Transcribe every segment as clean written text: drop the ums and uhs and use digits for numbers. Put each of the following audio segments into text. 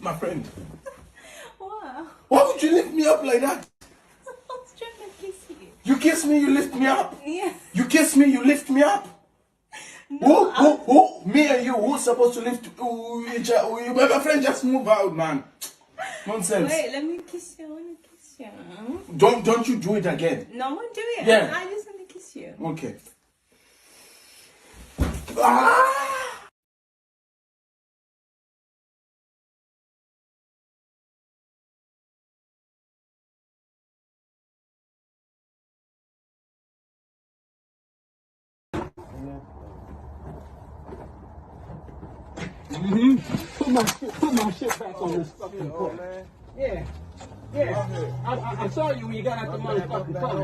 My friend. Wow. Why would you lift me up like that? I was trying to kiss you. You kiss me, you lift me up. Yeah. You kiss me, you lift me up. No, Who? Me and you, who's supposed to lift my friend, just move out, man. Nonsense. Wait, let me kiss you. I want to kiss you. Don't you do it again. No, I won't do it. Yeah. I just want to kiss you. Okay. Ah! Put my shit back on this fucking porch. Yeah. I saw you when you got out the motherfucking car.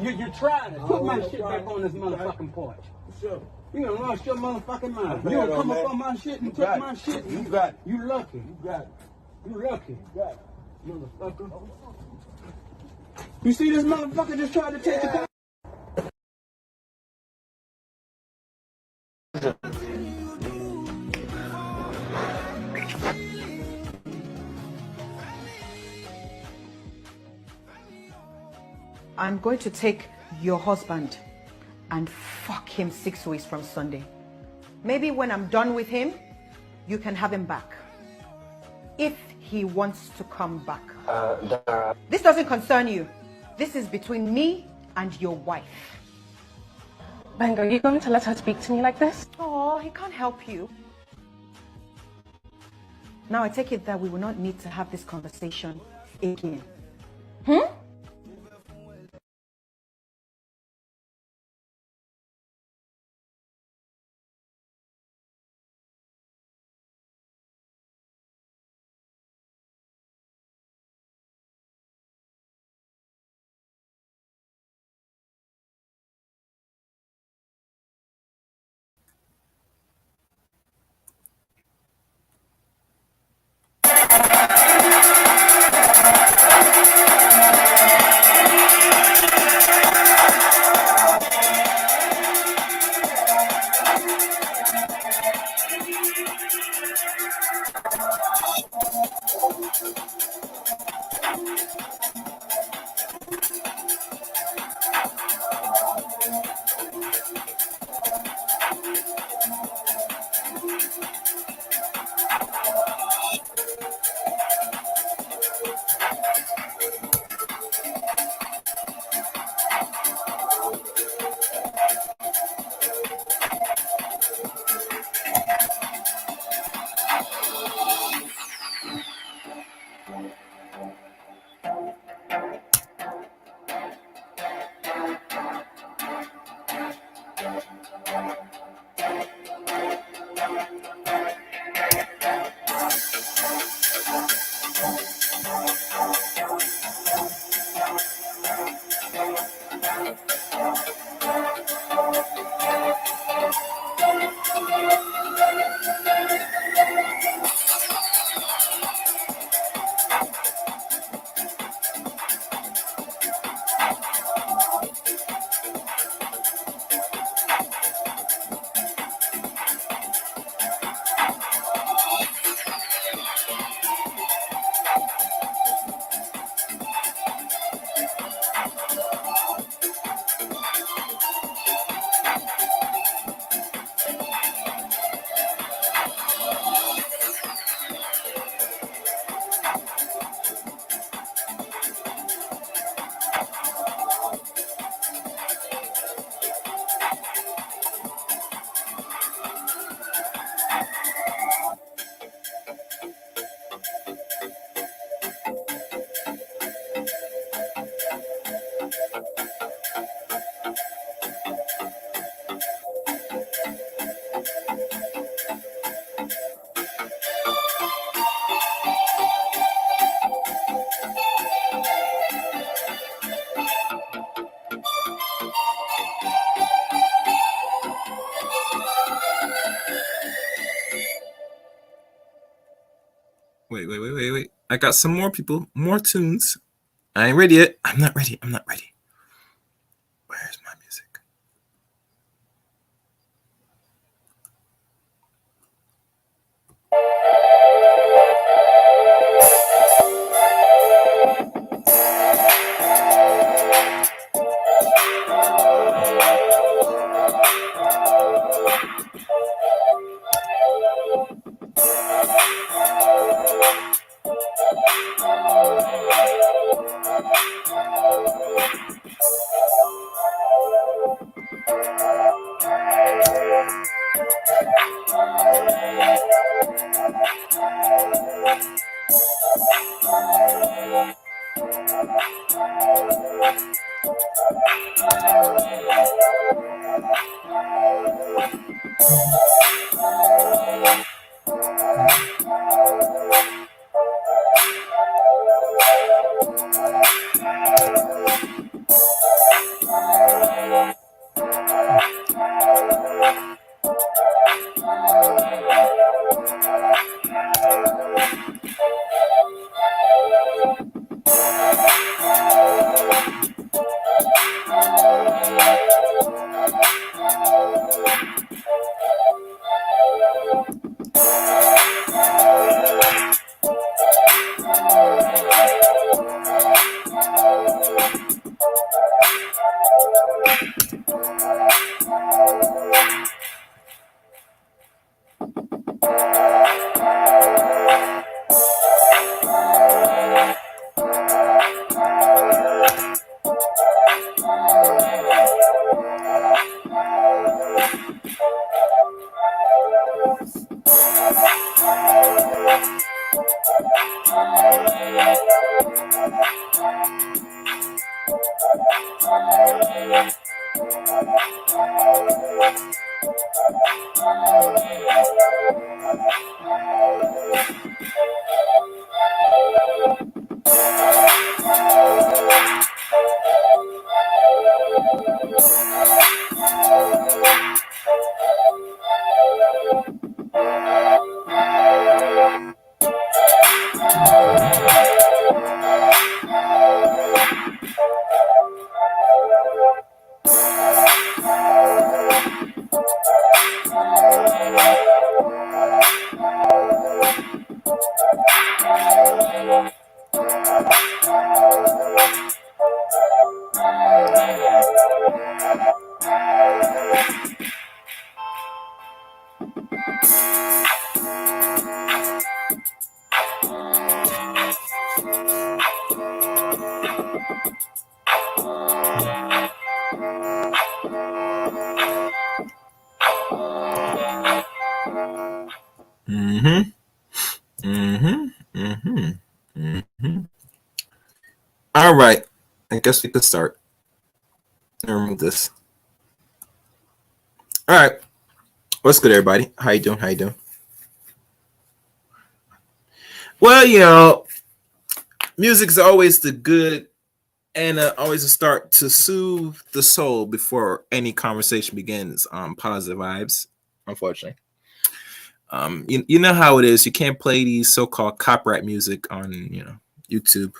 You tried it. Put my shit back on this motherfucking porch. Sure. You done lost your motherfucking mind. You don't come up on my shit and take my shit. You got it. You lucky. You got it. You lucky. You got it. Motherfucker. You see this motherfucker just tried to take the car? I'm going to take your husband and fuck him 6 weeks from Sunday. Maybe when I'm done with him, you can have him back. If he wants to come back. Dara. This doesn't concern you. This is between me and your wife. Benga, are you going to let her speak to me like this? Oh, he can't help you. Now I take it that we will not need to have this conversation again. Wait. I got some more people, more tunes. I ain't ready yet. I'm not ready. Where's my music? Mm-hmm. Mm-hmm. Mm-hmm. Mm-hmm. All right. I guess we could start. Let me remove this. All right. What's good, everybody? How you doing? How you doing? Well, you know, music's always the good and always a start to soothe the soul before any conversation begins. Positive vibes, unfortunately. You know how it is. You can't play these so-called copyright music on YouTube.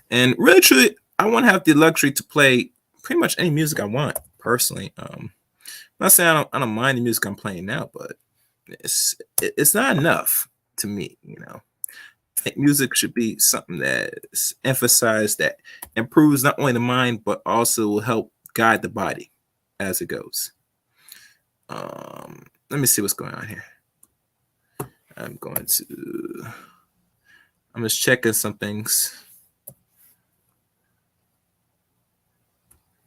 And really, truly, I want to have the luxury to play pretty much any music I want personally. I'm not saying I don't mind the music I'm playing now, but it's not enough to me. I think music should be something that's emphasized, that improves not only the mind but also will help guide the body as it goes. Let me see what's going on here. I'm just checking some things.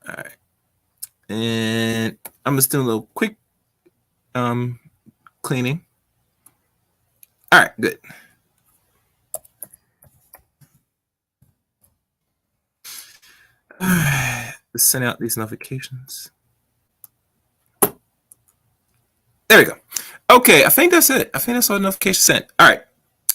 All right. And I'm just doing a little quick cleaning. All right, good. Let's send out these notifications. There we go. Okay, I think that's it. I think that's all the notifications sent. All right.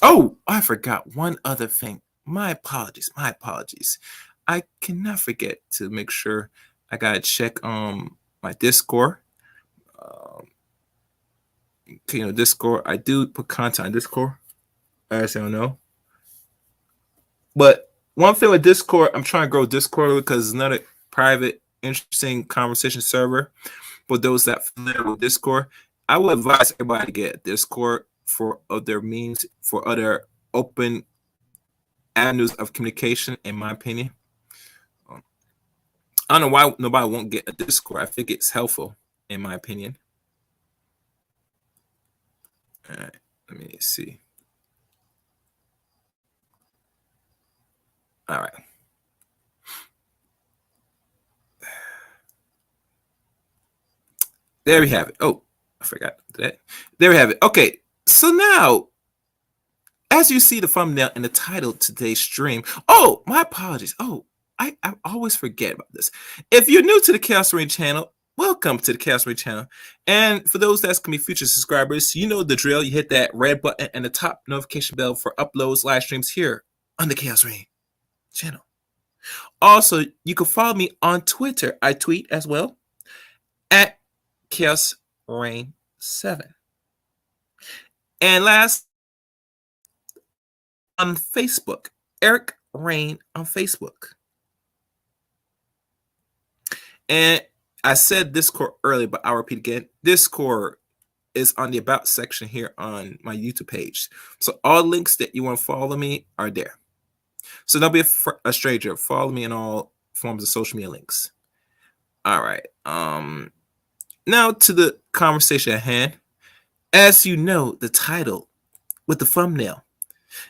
Oh, I forgot one other thing. My apologies. My apologies. I cannot forget to make sure I gotta check my Discord. Discord. I do put content on Discord, as y'all know. But one thing with Discord, I'm trying to grow Discord because it's another private, interesting conversation server. For those that familiar with Discord, I would advise everybody to get Discord for other means, for other open avenues of communication, in my opinion. I don't know why nobody won't get a Discord. I think it's helpful, in my opinion. All right, let me see. All right. There we have it. Oh, I forgot that. There we have it. Okay, so now, as you see the thumbnail and the title of today's stream. Oh, my apologies. Oh, I always forget about this. If you're new to the Chaos Rain channel, welcome to the Chaos Rain channel. And for those that's gonna be future subscribers, you know the drill. You hit that red button and the top notification bell for uploads, live streams here on the Chaos Rain channel. Also, you can follow me on Twitter. I tweet as well at Chaos Rain 7. And last, on Facebook, Eric Rain on Facebook. And I said Discord earlier, but I'll repeat again. Discord is on the About section here on my YouTube page. So all links that you want to follow me are there. So don't be a stranger. Follow me in all forms of social media links. All right. Now to the conversation at hand. As you know, the title with the thumbnail.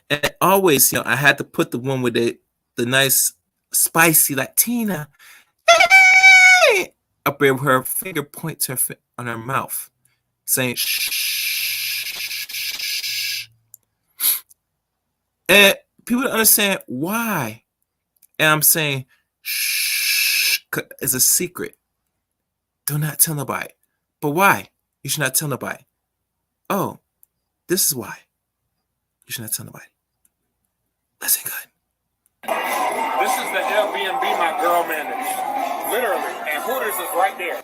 And always, I had to put the one with the nice spicy Latina up there with her finger points on her mouth, saying shh. And people don't understand why. And I'm saying shh, it's a secret. Do not tell nobody. But why? You should not tell nobody. Oh, this is why. You should not tell nobody. Listen good. This is the Airbnb my girl managed. Literally. And Hooters is right there.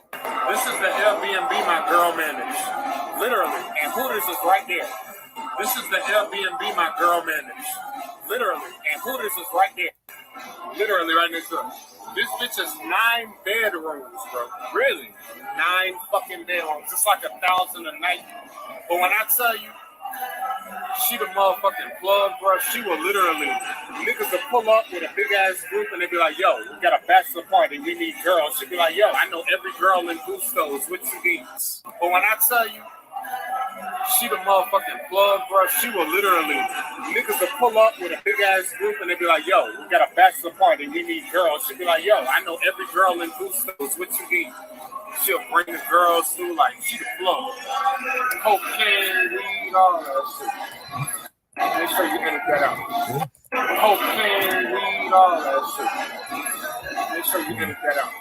This is the Airbnb my girl managed. Literally. And Hooters is right there. This is the Airbnb my girl managed. Literally. And Hooters is right there. Literally right next door. This bitch is 9 bedrooms, bro. Really? 9 fucking bedrooms. It's like $1,000 a night. But when I tell you, she the motherfucking plug, bro. She will literally, niggas will pull up with a big ass group and they be like, yo, we got a bachelor party, we need girls. She be like, yo, I know every girl in Gusto's, what you need. But when I tell you, she the motherfucking plug, bro. She will literally, niggas will pull up with a big ass group and they be like, yo, we got a bachelor party, we need girls. She be like, yo, I know every girl in Gusto's, what you need. She'll bring the girls through like she the plug. Cocaine, weed, all that shit. Make sure you edit that out. Cocaine, weed, all that shit. Make sure you edit that out.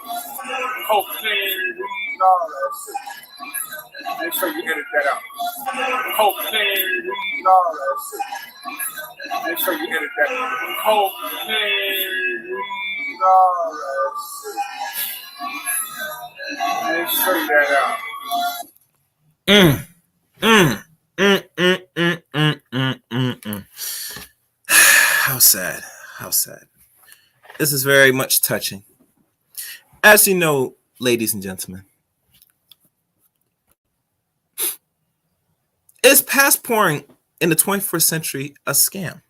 Cocaine, weed, all that shit. Make sure you edit that out. Cocaine, weed, all that shit. Make sure you edit that out. Cocaine, weed, all that shit. Make sure that out. How sad. How sad. This is very much touching. As you know, ladies and gentlemen, is passporting in the 21st century a scam?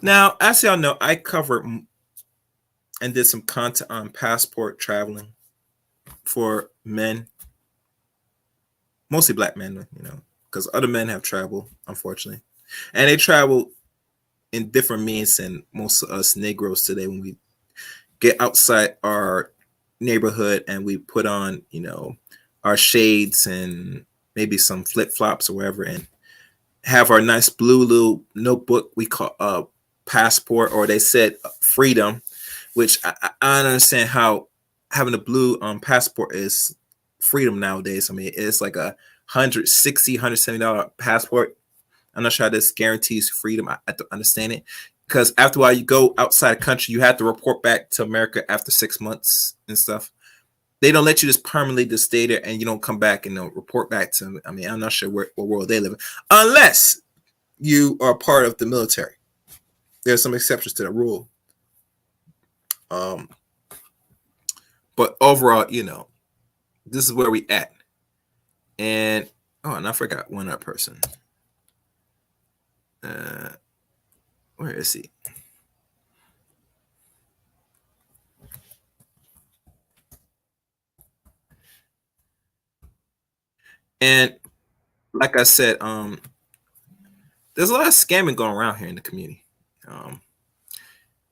Now, as y'all know, I covered and did some content on passport traveling for men, mostly black men, because other men have traveled, unfortunately. And they travel in different means than most of us Negroes today when we get outside our neighborhood and we put on, our shades and maybe some flip-flops or whatever and have our nice blue little notebook we call passport, or they said freedom, which I don't understand how having a blue passport is freedom nowadays. I mean, it's like a $160, $170 passport. I'm not sure how this guarantees freedom. I don't understand it. Because after a while, you go outside the country, you have to report back to America after 6 months and stuff. They don't let you just permanently just stay there and you don't come back and report back to them. I mean, I'm not sure what world they live in. Unless you are part of the military. There's some exceptions to that rule. But overall, this is where we at. And I forgot one other person. Where is he? And like I said, there's a lot of scamming going around here in the community.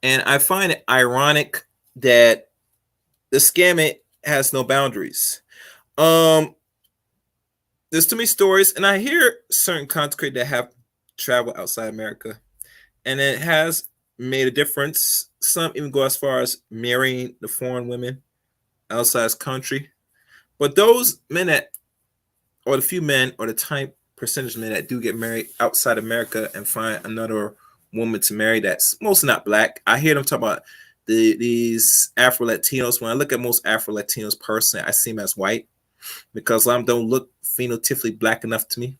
And I find it ironic that the scamming has no boundaries. There's too many stories, and I hear certain content creators that have traveled outside America, and it has made a difference. Some even go as far as marrying the foreign women outside his country. But those men that, or the few men, or the tiny percentage of men that do get married outside America and find another woman to marry that's mostly not black, I hear them talk about these Afro Latinos. When I look at most Afro Latinos personally, I see them as white because a lot of them don't look phenotypically black enough to me.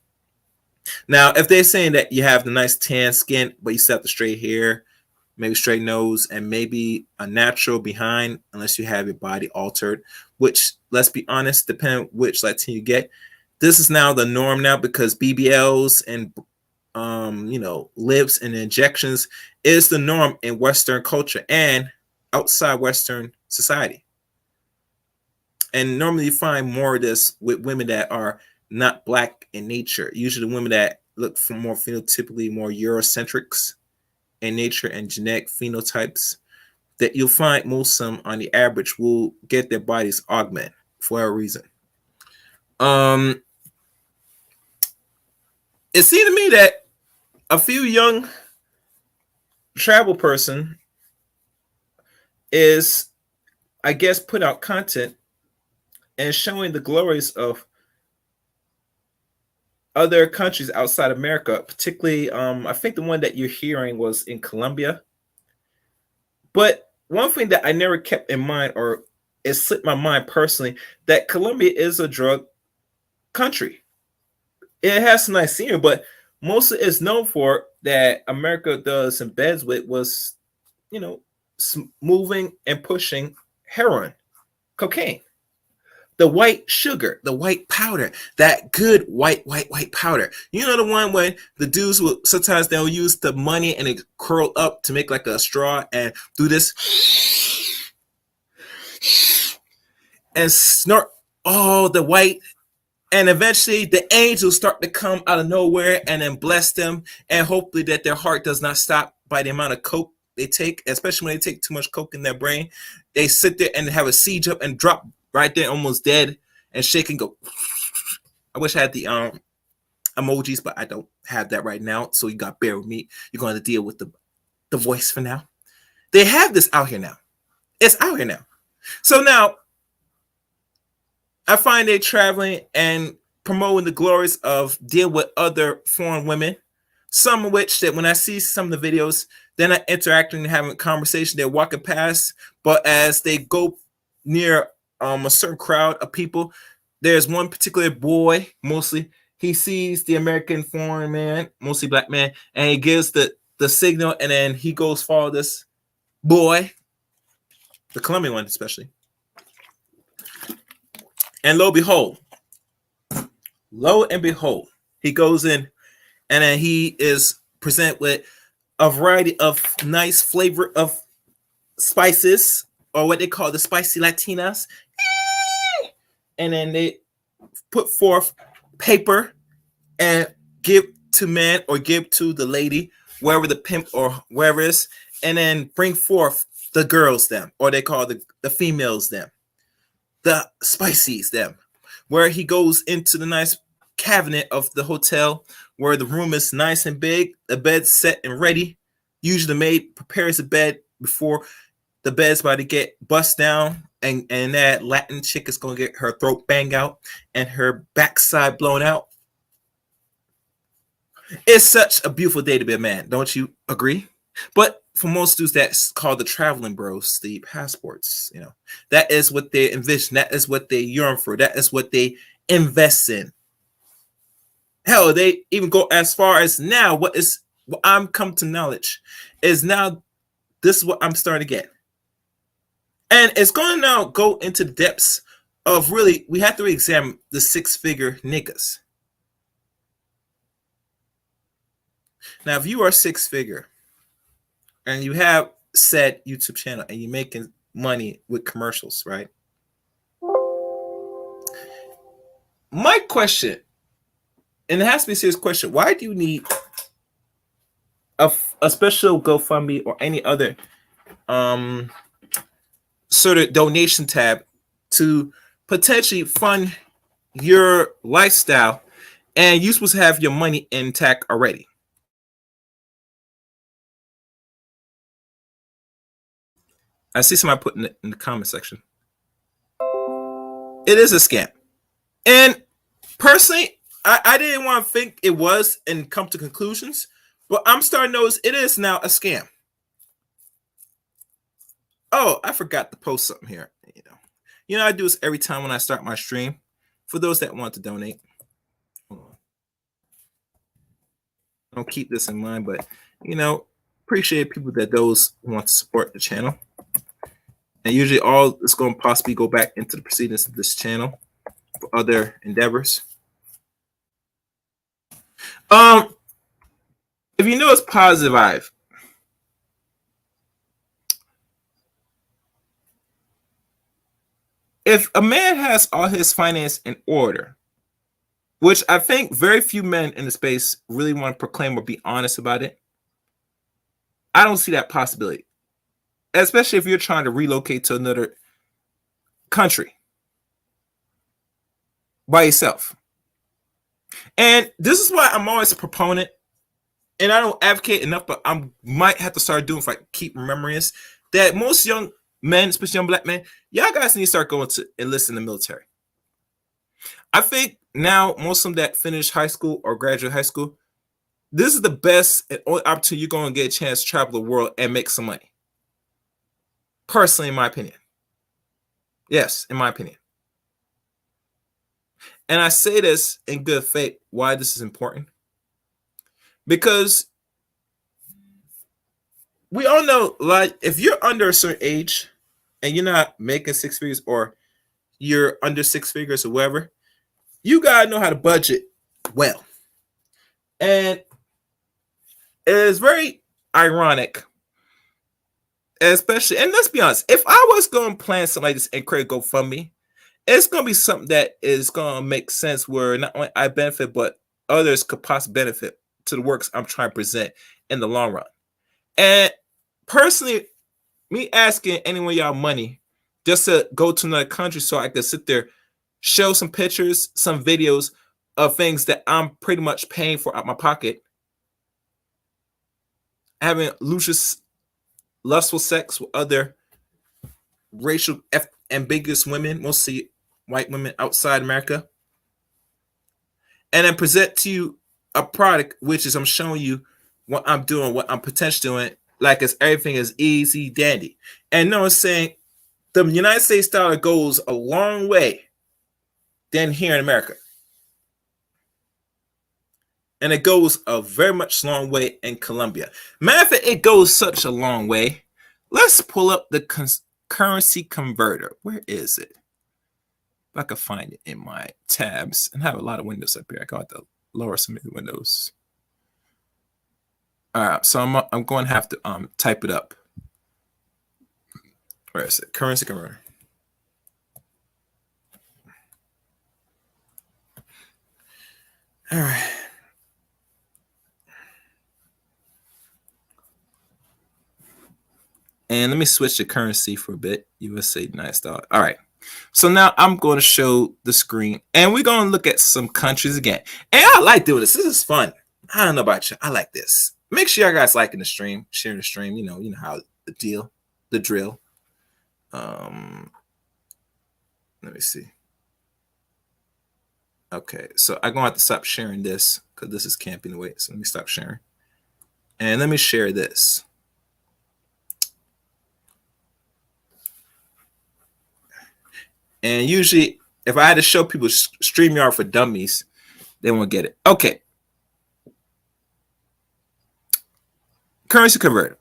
Now, if they're saying that you have the nice tan skin, but you still have the straight hair, maybe straight nose, and maybe a natural behind, unless you have your body altered, which, let's be honest, depending which Latino you get, this is now the norm now because BBLs and lips and injections is the norm in Western culture and outside Western society. And normally you find more of this with women that are not black in nature. Usually the women that look for more phenotypically more Eurocentrics in nature and genetic phenotypes, that you'll find most of them on the average will get their bodies augmented for a reason. It seemed to me that a few young travel person is, I guess, put out content and showing the glories of other countries outside America, particularly, I think the one that you're hearing was in Colombia. But one thing that I never kept in mind, or it slipped my mind personally, that Colombia is a drug country. It has some nice scenery, but most of it is known for that America does in beds with was, moving and pushing heroin, cocaine. The white sugar, the white powder, that good white powder. You know the one when the dudes will sometimes they'll use the money and it curl up to make like a straw and do this and snort all the white, and eventually the angels start to come out of nowhere and then bless them, and hopefully that their heart does not stop by the amount of coke they take, especially when they take too much coke in their brain. They sit there and have a siege up and drop right there, almost dead, and shake and go. I wish I had the emojis, but I don't have that right now. So you got to bear with me. You're going to deal with the voice for now. They have this out here now. It's out here now. So now I find they traveling and promoting the glories of dealing with other foreign women. Some of which that when I see some of the videos, they're not interacting and having a conversation. They're walking past, but as they go near a certain crowd of people, there's one particular boy, mostly, he sees the American foreign man, mostly black man, and he gives the signal, and then he goes follow this boy, the Colombian one especially. And lo and behold, he goes in, and then he is presented with a variety of nice flavor of spices, or what they call the spicy Latinas. And then they put forth paper and give to man or give to the lady, wherever the pimp or wherever it is, and then bring forth the girls them, or they call the females them, the spicies them, where he goes into the nice cabinet of the hotel where the room is nice and big, the bed's set and ready. Usually the maid prepares the bed before the bed's about to get bust down, and that Latin chick is going to get her throat banged out and her backside blown out. It's such a beautiful day to be a man, don't you agree? But for most dudes, that's called the traveling bros, the passports. That is what they envision. That is what they yearn for. That is what they invest in. Hell, they even go as far as now. What I'm come to knowledge is now this is what I'm starting to get. And it's going to now go into the depths of really, we have to examine the six-figure niggas. Now, if you are six-figure and you have said YouTube channel and you're making money with commercials, right? My question, and it has to be a serious question, why do you need a special GoFundMe or any other sort of donation tab to potentially fund your lifestyle, and you're supposed to have your money intact already. I see somebody putting it in the comment section. It is a scam. And personally, I didn't want to think it was and come to conclusions, but I'm starting to notice it is now a scam. Oh, I forgot to post something here. I do this every time when I start my stream. For those that want to donate, don't keep this in mind, but appreciate people that those want to support the channel. And usually all it's going to possibly go back into the proceedings of this channel for other endeavors. If you know it's Positive Vibe, if a man has all his finance in order, which I think very few men in the space really want to proclaim or be honest about it, I don't see that possibility. Especially if you're trying to relocate to another country by yourself. And this is why I'm always a proponent, and I don't advocate enough, but I might have to start doing if I keep remembering this, that most young men, especially young black men, y'all guys need to start going to enlist in the military. I think now most of them that finish high school or graduate high school, this is the best and only opportunity you're going to get a chance to travel the world and make some money. Personally, in my opinion. Yes, in my opinion. And I say this in good faith, why this is important. Because we all know, like, if you're under a certain age and you're not making six figures or you're under six figures or whatever, you got to know how to budget well. And it is very ironic, especially, and let's be honest, if I was going to plan something like this and create GoFundMe, it's going to be something that is going to make sense where not only I benefit, but others could possibly benefit to the works I'm trying to present in the long run. And personally, me asking anyone y'all money just to go to another country so I could sit there, show some pictures, some videos of things that I'm pretty much paying for out my pocket, having luscious, lustful sex with other racial ambiguous women, mostly white women outside America, and then present to you a product which is I'm showing you what I'm doing, what I'm potentially doing, like it's everything is easy dandy. And no one's saying the United States dollar goes a long way than here in America. And it goes a very much long way in Colombia. Matter of fact, it goes such a long way. Let's pull up the currency converter. Where is it? If I can find it in my tabs, and I have a lot of windows up here. I got to lower some of the windows. All right, so I'm going to have to type it up. Where is it? Currency converter. All right. And let me switch the currency for a bit. USA, nice dollar. All right. So now I'm going to show the screen, and we're going to look at some countries again. And I like doing this. This is fun. I don't know about you. I like this. Make sure you guys liking the stream, sharing the stream. You know how the drill. Let me see. Okay, so I'm going to have to stop sharing this because this is camping away. So let me stop sharing. And let me share this. And usually, if I had to show people StreamYard for dummies, they won't get it. Okay. Currency converter.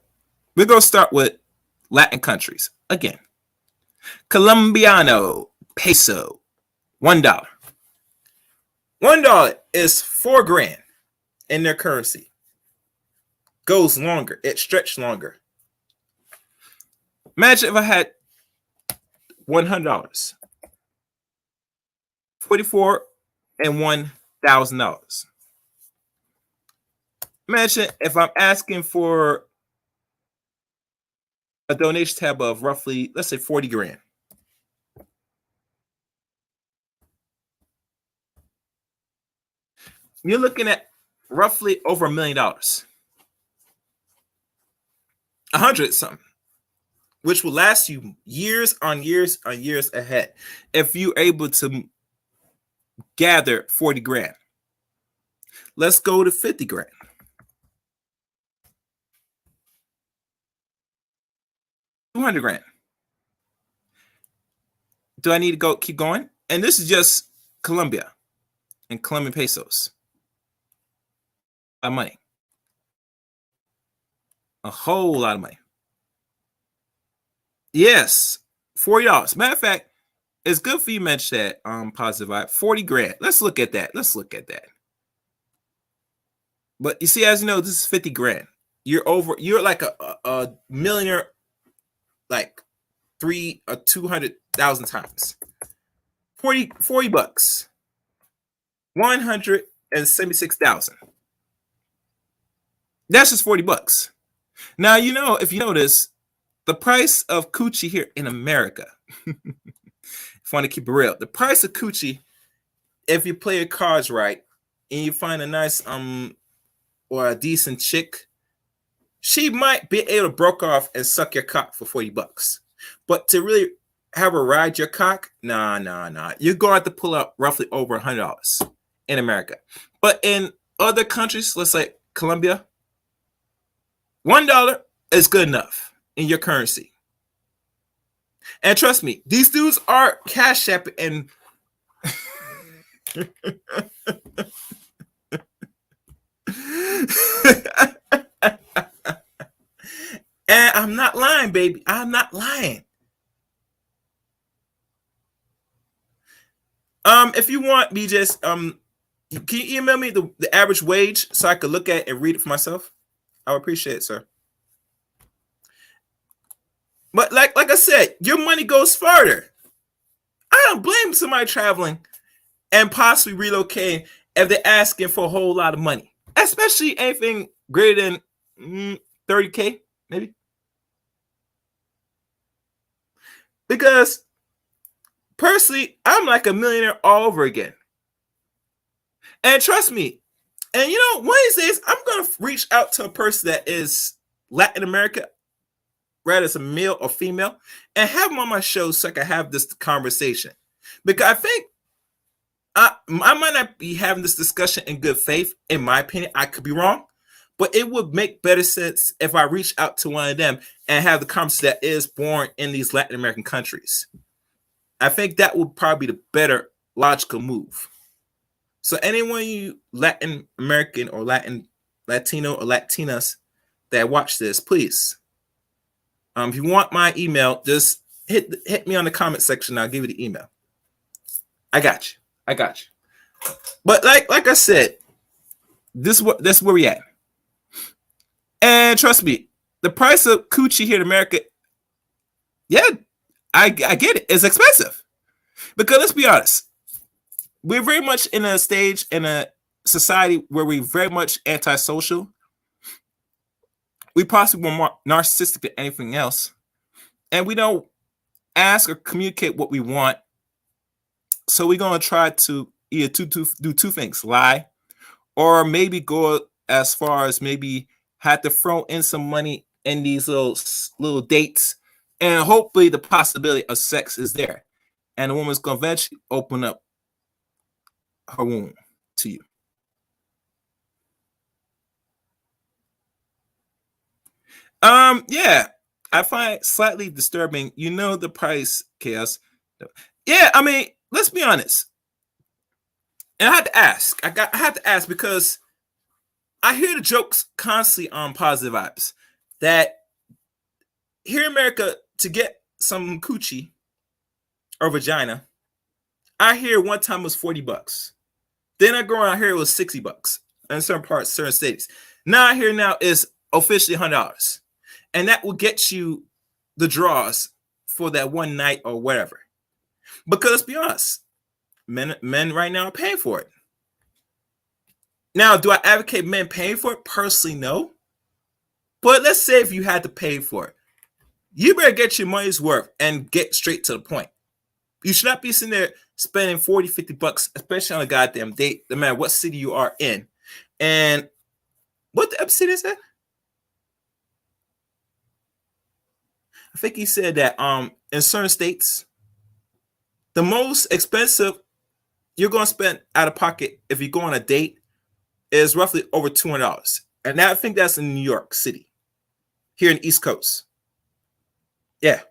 We're going to start with Latin countries. Again, Colombiano peso, $1. $1 is $4,000 in their currency. Goes longer. It stretched longer. Imagine if I had $100. $44,000 and $1,000. Imagine if I'm asking for a donation tab of roughly, let's say $40,000. you're looking at roughly over $1 million. 100 something, which will last you years on years on years ahead if you're able to gather 40 grand. Let's go to 50 grand. $200 grand. Do I need to keep going? And this is just Colombia and Colombian pesos. A lot of money. A whole lot of money. Yes, $40. Matter of fact, it's good for you to mention that Positive Vibe. 40 grand. Let's look at that. But you see, as you know, this is 50 grand. You're like a millionaire, like 300,000 or 200,000 times. 40 bucks. 176,000. That's just 40 bucks. Now, you know, if you notice, the price of coochie here in America, if you want to keep it real, the price of coochie, if you play your cards right and you find a nice or a decent chick, she might be able to broke off and suck your cock for 40 bucks. But to really have her ride your cock, nah. You're going to have to pull up roughly over $100 in America. But in other countries, let's say Colombia, $1 is good enough in your currency. And trust me, these dudes are cash app and and I'm not lying, baby. I'm not lying. If you want me just can you email me the average wage so I could look at it and read it for myself? I would appreciate it, sir. But like I said, your money goes further. I don't blame somebody traveling and possibly relocating if they're asking for a whole lot of money, especially anything greater than 30K, maybe. Because personally, I'm like a millionaire all over again. And trust me, and you know, one of these days, I'm going to reach out to a person that is Latin America, rather as a male or female, and have them on my show so I can have this conversation. Because I think I might not be having this discussion in good faith, in my opinion. I could be wrong, but it would make better sense if I reach out to one of them and have the conversation that is born in these Latin American countries. I think that would probably be the better logical move. So anyone you Latin American or Latino or Latinas that watch this, please, if you want my email, just hit me on the comment section. I'll give you the email. I got you. But like I said, this is where we at. And trust me, the price of coochie here in America, yeah, I get it. It's expensive. Because let's be honest, we're very much in a stage in a society where we're very much antisocial. We possibly were more narcissistic than anything else. And we don't ask or communicate what we want. So we're going to try to either do two things, lie, or maybe go as far as maybe have to throw in some money in these little dates. And hopefully the possibility of sex is there. And the woman's going to eventually open up her womb to you. Yeah, I find it slightly disturbing. You know the price, Chaos. Yeah, I mean, let's be honest. And I had to ask. I had to ask because I hear the jokes constantly on Positive Vibes that here in America, to get some coochie or vagina, I hear one time it was 40 bucks. Then I go around here, it was 60 bucks in certain parts, certain states. Now I hear now is officially $100. And that will get you the draws for that one night or whatever. Because let's be honest, men right now are paying for it. Now, do I advocate men paying for it? Personally, no. But let's say if you had to pay for it, you better get your money's worth and get straight to the point. You should not be sitting there spending 40, 50 bucks, especially on a goddamn date, no matter what city you are in. And what the city is that? I think he said that in certain states, the most expensive you're going to spend out of pocket if you go on a date is roughly over $200. And I think that's in New York City, here in the East Coast. Yeah.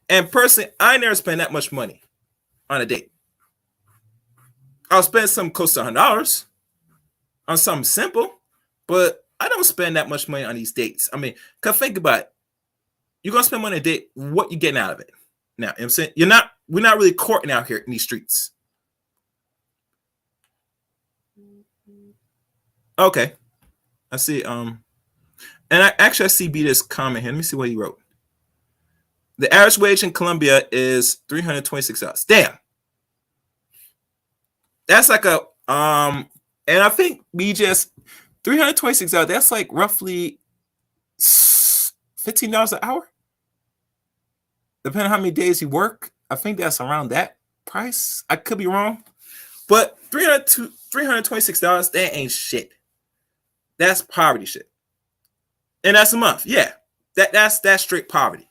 And personally, I never spend that much money on a date. I'll spend some close to $100 on something simple, but I don't spend that much money on these dates. I mean, cause think about it. You're gonna spend money on a date, what you getting out of it? Now, you know what I'm saying? We're not really courting out here in these streets. Okay. I see. And I see this comment here. Let me see what he wrote. The average wage in Colombia is $326. Damn. That's like a and I think we just $326, that's like roughly $15 an hour. Depending on how many days you work, I think that's around that price. I could be wrong. But $326, that ain't shit. That's poverty shit. And that's a month. Yeah. That's straight poverty.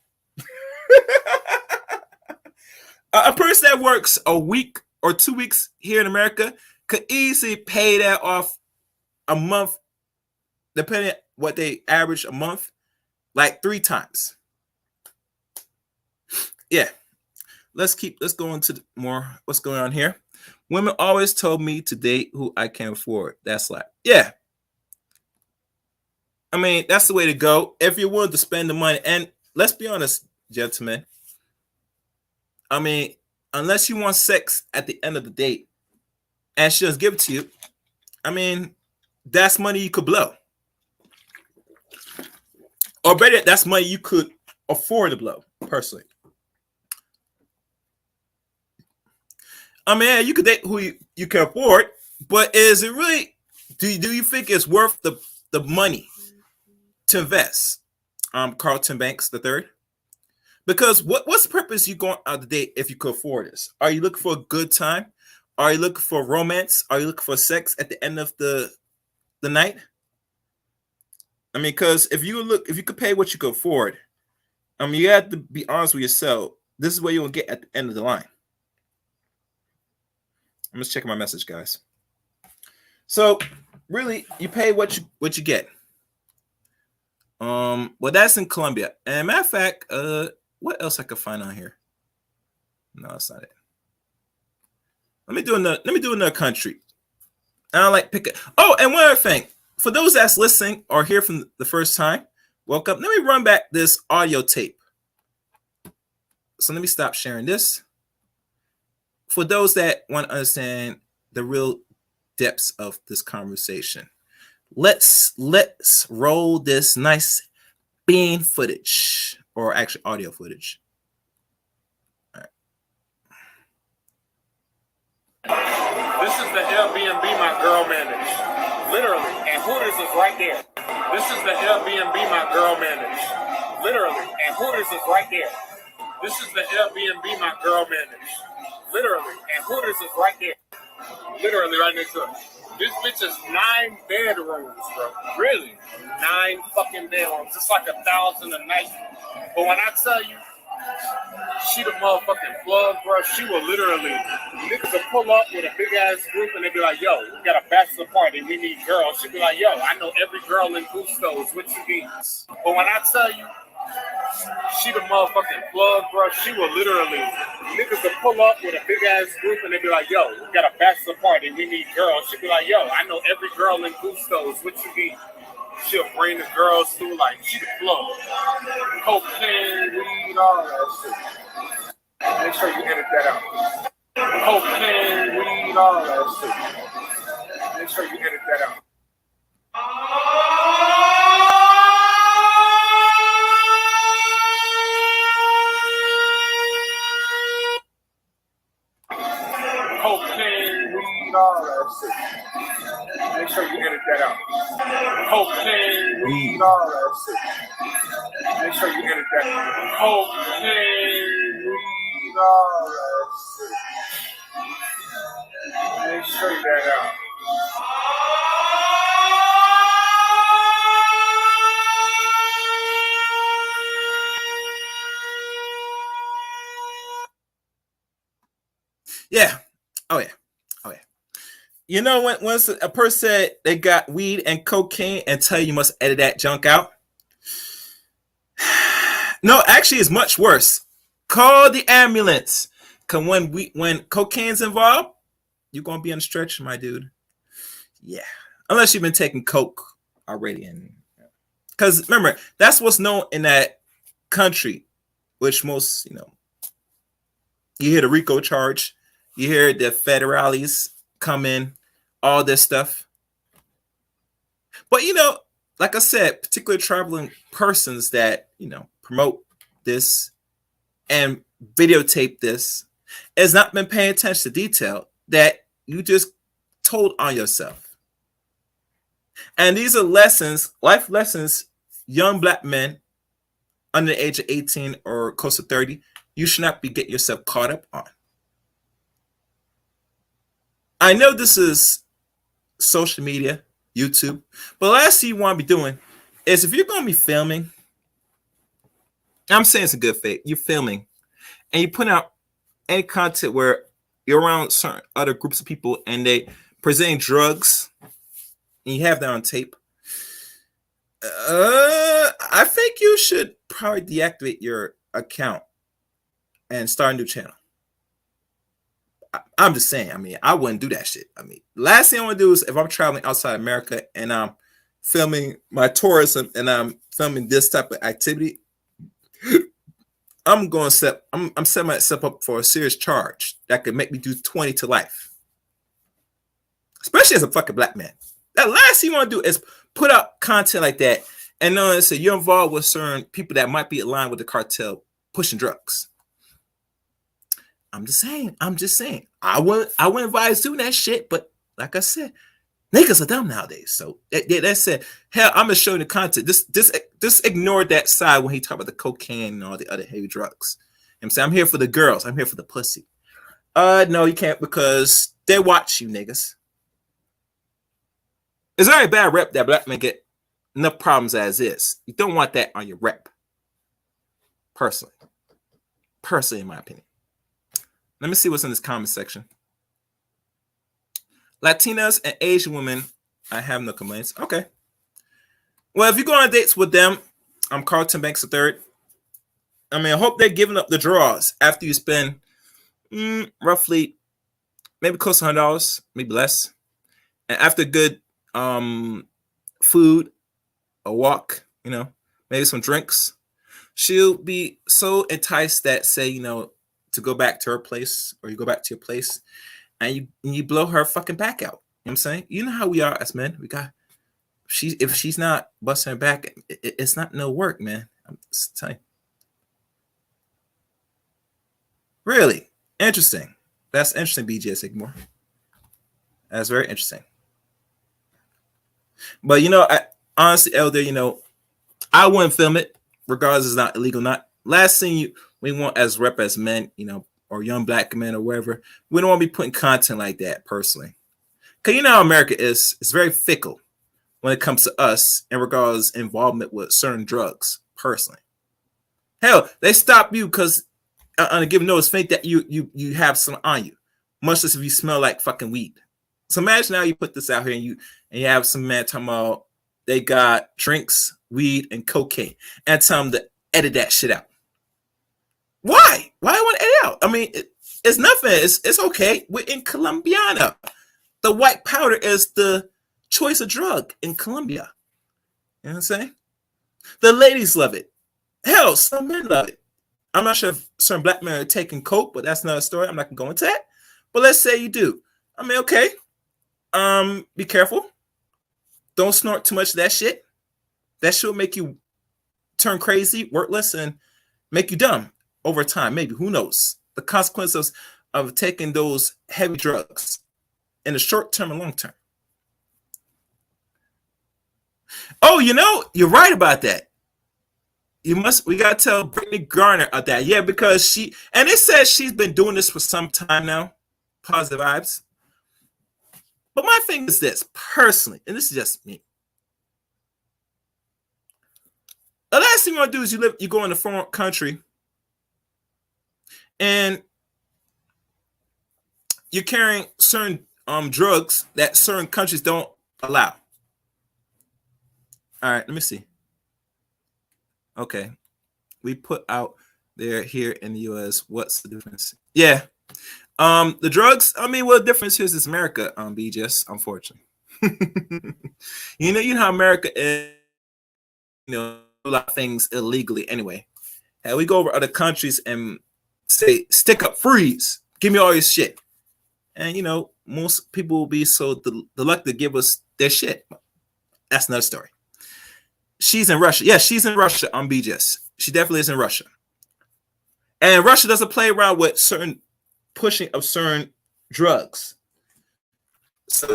A person that works a week or 2 weeks here in America could easily pay that off a month, depending on what they average a month, like 3 times. Yeah. Let's go into more what's going on here. Women always told me to date who I can afford. That's like, yeah. I mean, that's the way to go if you're willing to spend the money. And let's be honest, gentlemen. I mean, unless you want sex at the end of the date and she doesn't give it to you, I mean, that's money you could blow. Or better, that's money you could afford to blow, personally. I mean, yeah, you could date who you can afford, but is it really, do you think it's worth the money to invest? Carlton Banks III. Because what's the purpose you going out the date if you could afford this? Are you looking for a good time? Are you looking for romance? Are you looking for sex at the end of the night? I mean, because if you could pay what you could afford, I mean, you have to be honest with yourself. This is what you're gonna get at the end of the line. I'm just checking my message, guys. So really, you pay what you get. Well, that's in Colombia. And matter of fact, what else I could find on here? No, that's not it. Let me do another country. I don't like pick it. Oh, and one other thing. For those that's listening or here from the first time, welcome. Let me run back this audio tape. So let me stop sharing this. For those that want to understand the real depths of this conversation, let's roll this nice bean footage, or actually audio footage. All right. This is the Airbnb my girl managed. Literally. And Hooters is right there. This is the Airbnb my girl managed. Literally. And Hooters is right there. This is the Airbnb my girl managed. Literally. And Hooters is right there. Literally right next to it. This bitch is 9 bedrooms, bro. Really? 9 fucking bedrooms. It's like $1,000 a night. But when I tell you, she the motherfucking plug, bro. She will literally, niggas will pull up with a big ass group and they be like, yo, we got a bachelor party. We need girls. She be like, yo, I know every girl in Gusto's. What you need? But when I tell you, she the motherfucking plug, bro. She will literally, niggas will pull up with a big ass group and they be like, yo, we got a bachelor party. We need girls. She be like, yo, I know every girl in Gusto's. What you need? She'll bring the girls through like she the plug. Cocaine, weed, all that shit. Make sure you edit that out. Cocaine, weed, all that shit. Make sure you edit that out. Cocaine, weed, all that shit. Make sure you edit that out. Cocaine, weed, all that shit. Make sure you edit that out. Cocaine, weed, all that shit. show you that out. Yeah. Oh yeah. Oh yeah. You know when once a person said they got weed and cocaine and tell you must edit that junk out? No, actually it's much worse. Call the ambulance. Cause when cocaine's involved, you're gonna be on a stretcher, my dude. Yeah. Unless you've been taking coke already. And because remember, that's what's known in that country, which most, you hear the RICO charge, you hear the federales come in, all this stuff. But like I said, particularly traveling persons that promote this and videotape this has not been paying attention to detail that you just told on yourself. And these are lessons, life lessons, young black men under the age of 18 or close to 30, you should not be getting yourself caught up on. I know this is social media, YouTube, but the last thing you want to be doing is if you're going to be filming, I'm saying it's a good faith, you're filming and you put out any content where you're around certain other groups of people and they presenting drugs and you have that on tape, I think you should probably deactivate your account and start a new channel. I'm just saying, I wouldn't do that shit. Last thing I want to do is if I'm traveling outside America and I'm filming my tourism and I'm filming this type of activity, I'm setting myself up for a serious charge that could make me do 20 to life. Especially as a fucking black man. That last thing you want to do is put out content like that and knowing that you're involved with certain people that might be aligned with the cartel pushing drugs. I'm just saying. I wouldn't advise doing that shit, but like I said, niggas are dumb nowadays. So that said, hell, I'm gonna show you the content. Just ignore that side when he talk about the cocaine and all the other heavy drugs. I'm saying I'm here for the girls. I'm here for the pussy. No, you can't because they watch you niggas. It's very bad rep that black men get enough problems as is. You don't want that on your rep. Personally, in my opinion. Let me see what's in this comment section. Latinas and Asian women, I have no complaints. Okay. Well, if you go on dates with them, I'm Carlton Banks III. I hope they're giving up the draws after you spend roughly maybe close to $100, maybe less. And after good food, a walk, maybe some drinks, she'll be so enticed that say, to go back to her place or you go back to your place and you blow her fucking back out. You know what I'm saying? You know how we are as men. If she's not busting her back, it's not no work, man. I'm just telling you. Really interesting. That's interesting, BJ Sigmore. That's very interesting. But I honestly, Elder, I wouldn't film it, regardless it's not illegal. Not last thing we want as rep as men, or young black men or wherever. We don't want to be putting content like that personally. Because how America is. It's very fickle when it comes to us in regards to involvement with certain drugs personally. Hell, they stop you because on a given notice, think that you have some on you. Much less if you smell like fucking weed. So imagine now you put this out here and you have some man talking about they got drinks, weed, and cocaine, and tell them to edit that shit out. Why? Why do I want to edit out? It's nothing. It's okay. We're in Colombiana. The white powder is the choice of drug in Colombia. You know what I'm saying? The ladies love it. Hell, some men love it. I'm not sure if certain black men are taking coke, but that's another story. I'm not going to go into that. But let's say you do. Okay. Be careful. Don't snort too much of that shit. That shit will make you turn crazy, worthless, and make you dumb over time. Maybe. Who knows? The consequences of taking those heavy drugs in the short term and long term. Oh, you're right about that. We gotta tell Brittany Garner of that. Yeah, because it says she's been doing this for some time now. Positive vibes. But my thing is this, personally, and this is just me. The last thing you want to do is you go in a foreign country and you're carrying certain drugs that certain countries don't allow. All right, let me see. Okay, we put out there here in the U.S. What's the difference? Yeah, the drugs. I mean, well, the difference here is America. BGS, unfortunately. you know how America is. A lot of things illegally anyway. And we go over other countries and say, stick up, freeze, give me all your shit. And most people will be so reluctant to give us their shit. That's another story. She's in Russia. Yeah, she's in Russia on BGS. She definitely is in Russia. And Russia doesn't play around with certain pushing of certain drugs. So,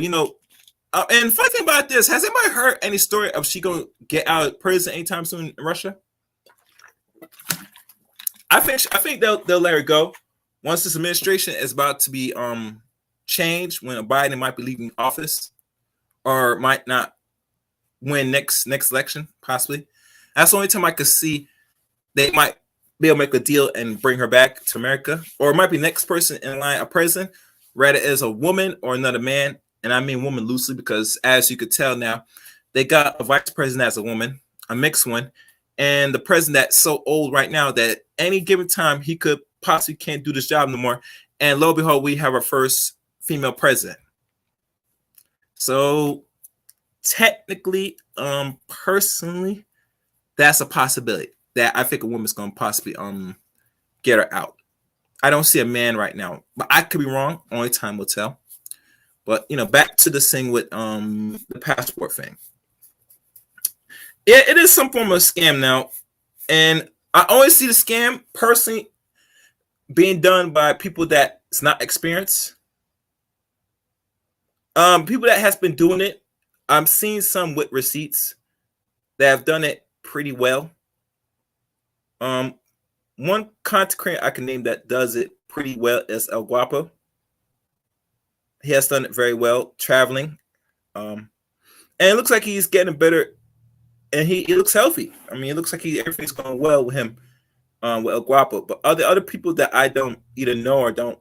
and funny thing about this, has anybody heard any story of she gonna get out of prison anytime soon in Russia? I think they'll let her go once this administration is about to be changed, when Biden might be leaving office or might not win next election, possibly. That's the only time I could see they might be able to make a deal and bring her back to America. Or it might be next person in line, a president, rather as a woman or another man. And I mean woman loosely because, as you could tell now, they got a vice president as a woman, a mixed one, and the president that's so old right now that any given time he could possibly can't do this job no more. And lo and behold, we have our first female president. So technically, personally, that's a possibility that I think a woman's gonna possibly get her out. I don't see a man right now, but I could be wrong. Only time will tell. But back to this thing with the passport thing. It is some form of scam now, and I always see the scam personally being done by people that's not experienced. People that has been doing it, I'm seeing some with receipts that have done it pretty well. One content creator I can name that does it pretty well is El Guapo. He has done it very well traveling. And it looks like he's getting better, and he looks healthy. I mean, it looks like everything's going well with him, with El Guapo. But other people that I don't either know or don't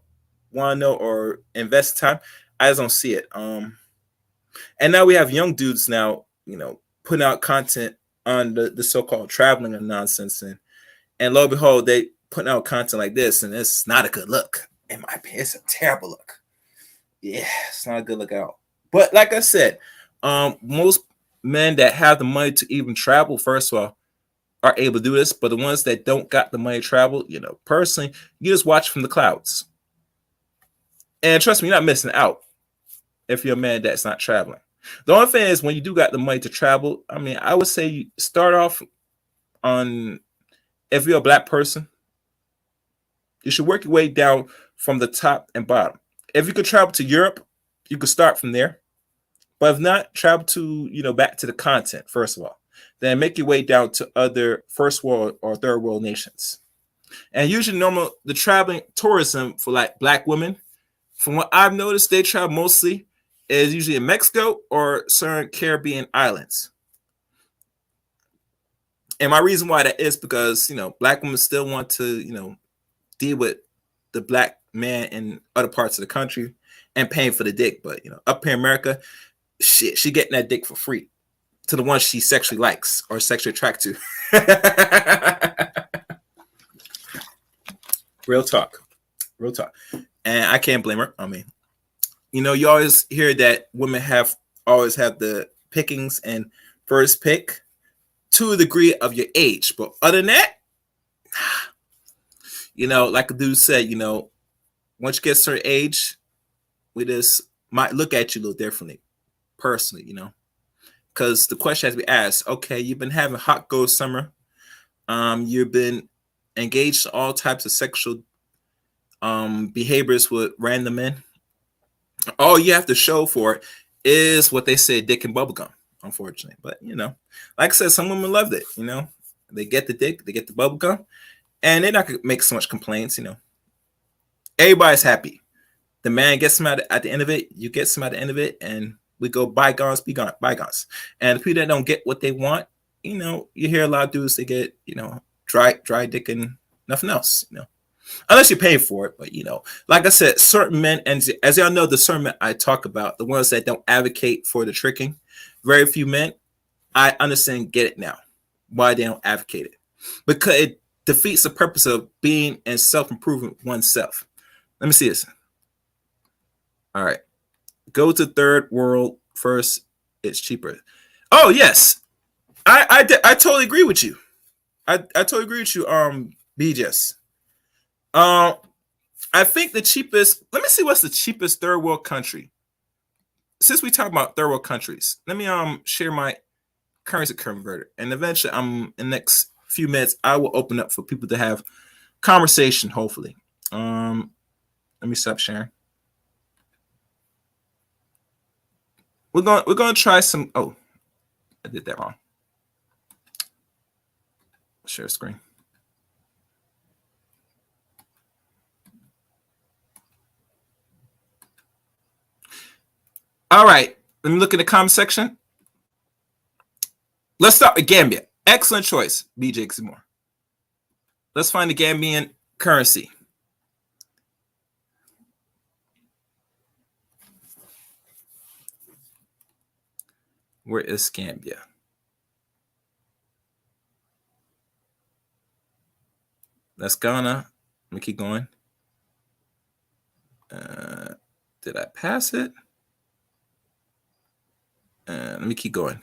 want to know or invest time, I just don't see it. And now we have young dudes now, putting out content on the so-called traveling and nonsense. And lo and behold, they putting out content like this, and it's not a good look. In my opinion, it's a terrible look. Yeah, it's not a good look at all. But like I said, most men that have the money to even travel, first of all, are able to do this. But the ones that don't got the money to travel, personally, you just watch from the clouds. And trust me, you're not missing out if you're a man that's not traveling. The only thing is, when you do got the money to travel, I mean, I would say you start off on, if you're a black person, you should work your way down from the top and bottom. If you could travel to Europe, you could start from there. But if not, travel to, back to the continent, first of all. Then make your way down to other first world or third world nations. And usually the traveling tourism for like black women, from what I've noticed, they travel mostly is usually in Mexico or certain Caribbean islands. And my reason why that is because, black women still want to, deal with the black man in other parts of the country and paying for the dick. But, up here in America, shit, she getting that dick for free to the ones she sexually likes or sexually attracted to. Real talk. And I can't blame her. I mean, you always hear that women always have the pickings and first pick to a degree of your age. But other than that, like a dude said, once you get a certain age, we just might look at you a little differently, personally, because the question has to be asked, okay, you've been having hot girl summer. You've been engaged in all types of sexual behaviors with random men. All you have to show for it is what they say, dick and bubblegum, unfortunately. But, like I said, some women loved it, They get the dick, they get the bubblegum, and they're not going to make so much complaints, Everybody's happy. The man gets some at the end of it. You get some at the end of it, and we go bygones, be gone, bygones. And the people that don't get what they want, you know, you hear a lot of dudes they get, you know, dry dick and nothing else, you know, unless you're paying for it. But you know, like I said, certain men, and as y'all know, the certain men I talk about, the ones that don't advocate for the tricking, very few men. I understand, get it now, why they don't advocate it, because it defeats the purpose of being and self-improving oneself. Let me see this. All right, go to third world first. It's cheaper. Oh yes, I totally agree with you. I totally agree with you. BJS. I think the cheapest. Let me see what's the cheapest third world country. Since we talk about third world countries, let me share my currency converter, and eventually, in the next few minutes, I will open up for people to have conversation. Hopefully, let me stop sharing. We're gonna try some. Oh, I did that wrong. Share screen. All right, let me look in the comment section. Let's start with Gambia. Excellent choice, BJ Ximore. Let's find the Gambian currency. Where is Gambia? That's Ghana. Let me keep going. Did I pass it? Let me keep going.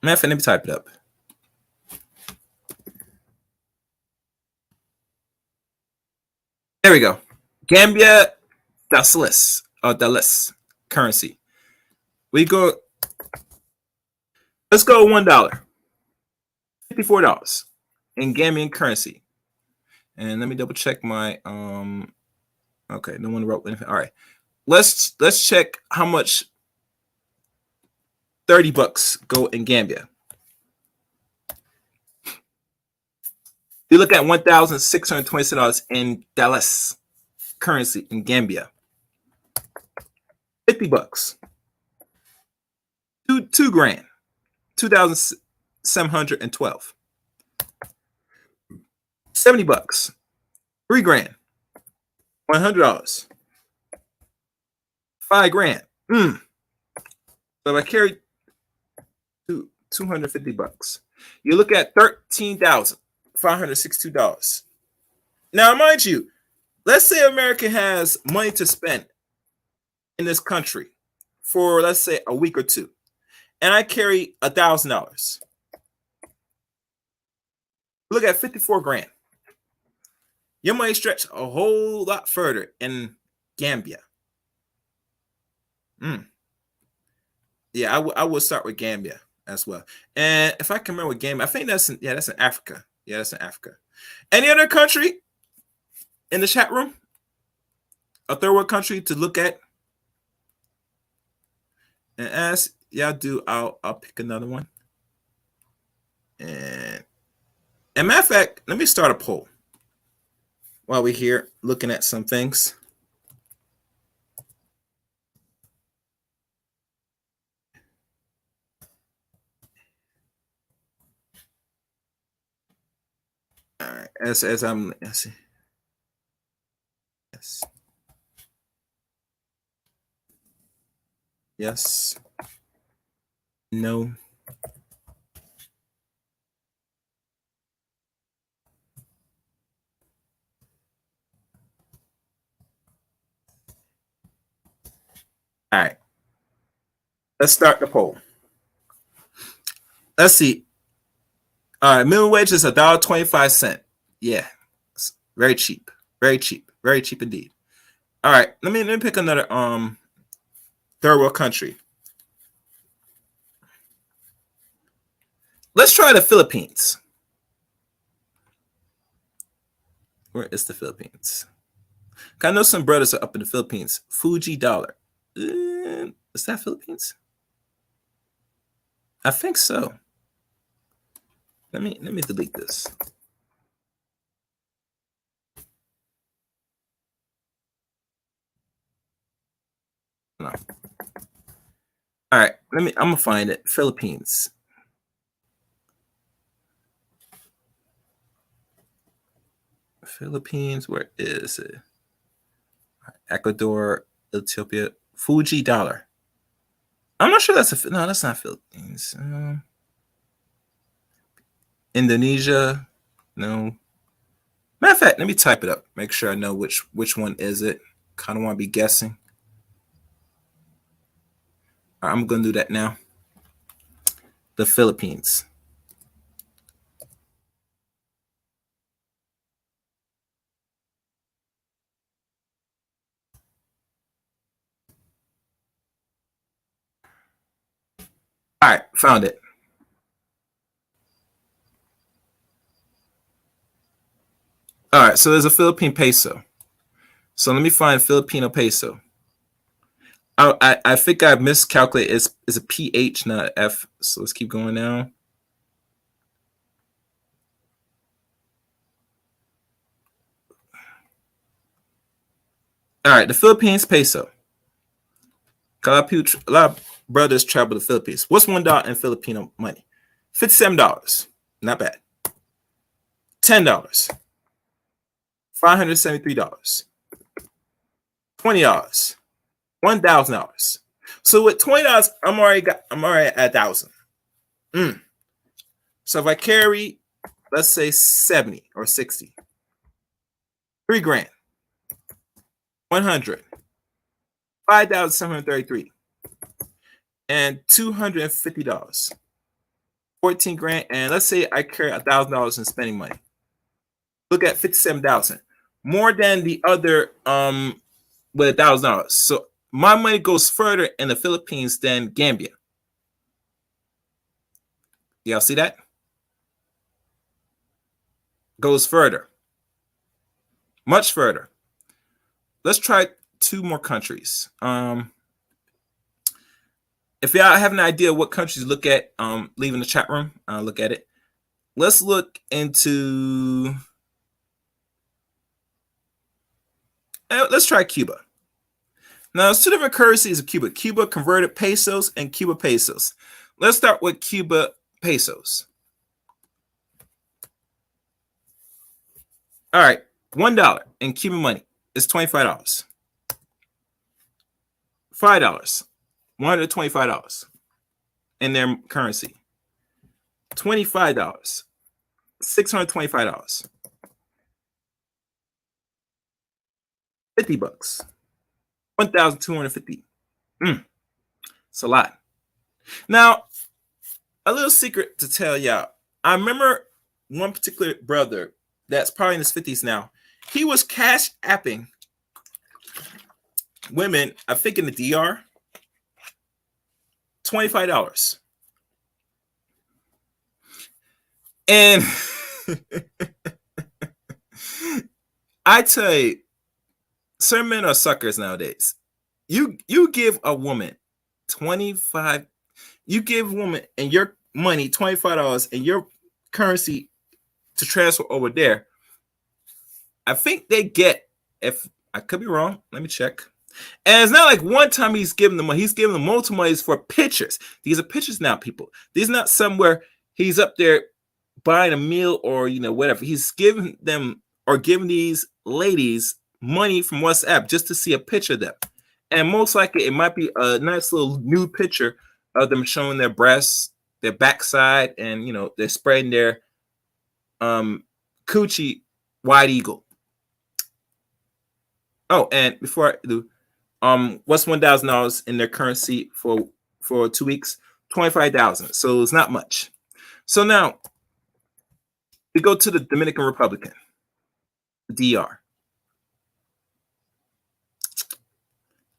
Let me type it up. There we go. Gambia Dalis currency. We go. Let's go $1. $54 in Gambian currency. And let me double check my okay, no one wrote anything. All right. Let's check how much $30 go in Gambia. You look at $1,626 in Dalis currency in Gambia. $50. Two grand. 2,712. $70. 3 grand. $100. 5 grand. So if I carry $250, you look at $13,562. Now, mind you, let's say America has money to spend in this country for, let's say, a week or two, and I carry $1,000. Look at 54 grand. Your money stretch a whole lot further in Gambia. Yeah, I will start with Gambia as well. And if I can remember Gambia, I think that's in Africa. Yeah, that's in Africa. Any other country in the chat room? A third world country to look at? And as y'all do, I'll pick another one. And matter of fact, let me start a poll while we're here looking at some things. All right, let's see. Yes. Yes. No. All right. Let's start the poll. Let's see. All right, minimum wage is $1.25. Yeah, it's very cheap, very cheap indeed. All right, let me pick another third world country. Let's try the Philippines. Where is the Philippines? I know some brothers are up in the Philippines. Fuji dollar. Is that Philippines? I think so. Let me delete this. All right, I'm gonna find it. Philippines. Philippines, where is it? Ecuador, Ethiopia, Fuji dollar. I'm not sure no, that's not Philippines. Indonesia, no. Matter of fact, let me type it up. Make sure I know which one is it. Kind of want to be guessing. All right, I'm gonna do that now. The Philippines. All right, found it. All right, so there's a Philippine peso. So let me find Filipino peso. I think I miscalculated. It's a PH, not an F. So let's keep going now. All right, the Philippines peso. A lot of brothers travel to the Philippines. What's $1 in Filipino money? $57. Not bad. $10. $573. $20. $1,000. So with $20, I'm already at 1,000. So if I carry, let's say 70 or 60, $3,000, 100, 5,733, and $250, $14,000, and let's say I carry $1,000 in spending money. Look at 57,000, more than the other with $1,000. So my money goes further in the Philippines than Gambia. Y'all see that? Goes further, much further. Let's try 2 more countries. If y'all have an idea what countries look at, leave in the chat room. I'll look at it. Let's look into. Let's try Cuba. Now, there's 2 different currencies of Cuba. Cuba converted pesos and Cuba pesos. Let's start with Cuba pesos. All right, $1 in Cuban money is $25. $5, $125 in their currency. $25, $625. $50, $1,250. It's a lot. Now, a little secret to tell y'all. I remember one particular brother that's probably in his 50s now. He was cash apping women, I think in the DR, $25. And I tell you, certain men are suckers nowadays. You give a woman 25, you give a woman and your money $25 and your currency to transfer over there. I think they get, if I could be wrong, let me check. And it's not like one time he's giving them money, he's giving them multiple monies for pictures. These are pictures now, people. These are not somewhere he's up there buying a meal or whatever. He's giving them or giving these ladies money from WhatsApp just to see a picture of them. And most likely it might be a nice little nude picture of them showing their breasts, their backside, and they're spreading their coochie wide eagle. Oh, and before I do, what's $1,000 in their currency for 2 weeks? 25,000. So it's not much. So now we go to the Dominican Republic, the DR.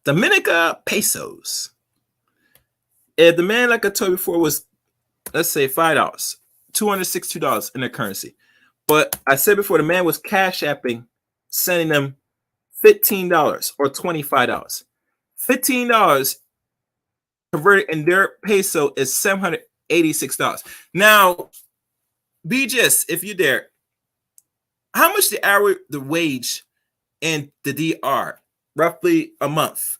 Dominica pesos. If the man, like I told you before, was, let's say, $5, $262 in their currency. But I said before, the man was cash apping, sending them $15 or $25. $15 converted in their peso is $786. Now, BJS, if you're there, how much the wage in the DR? Roughly a month.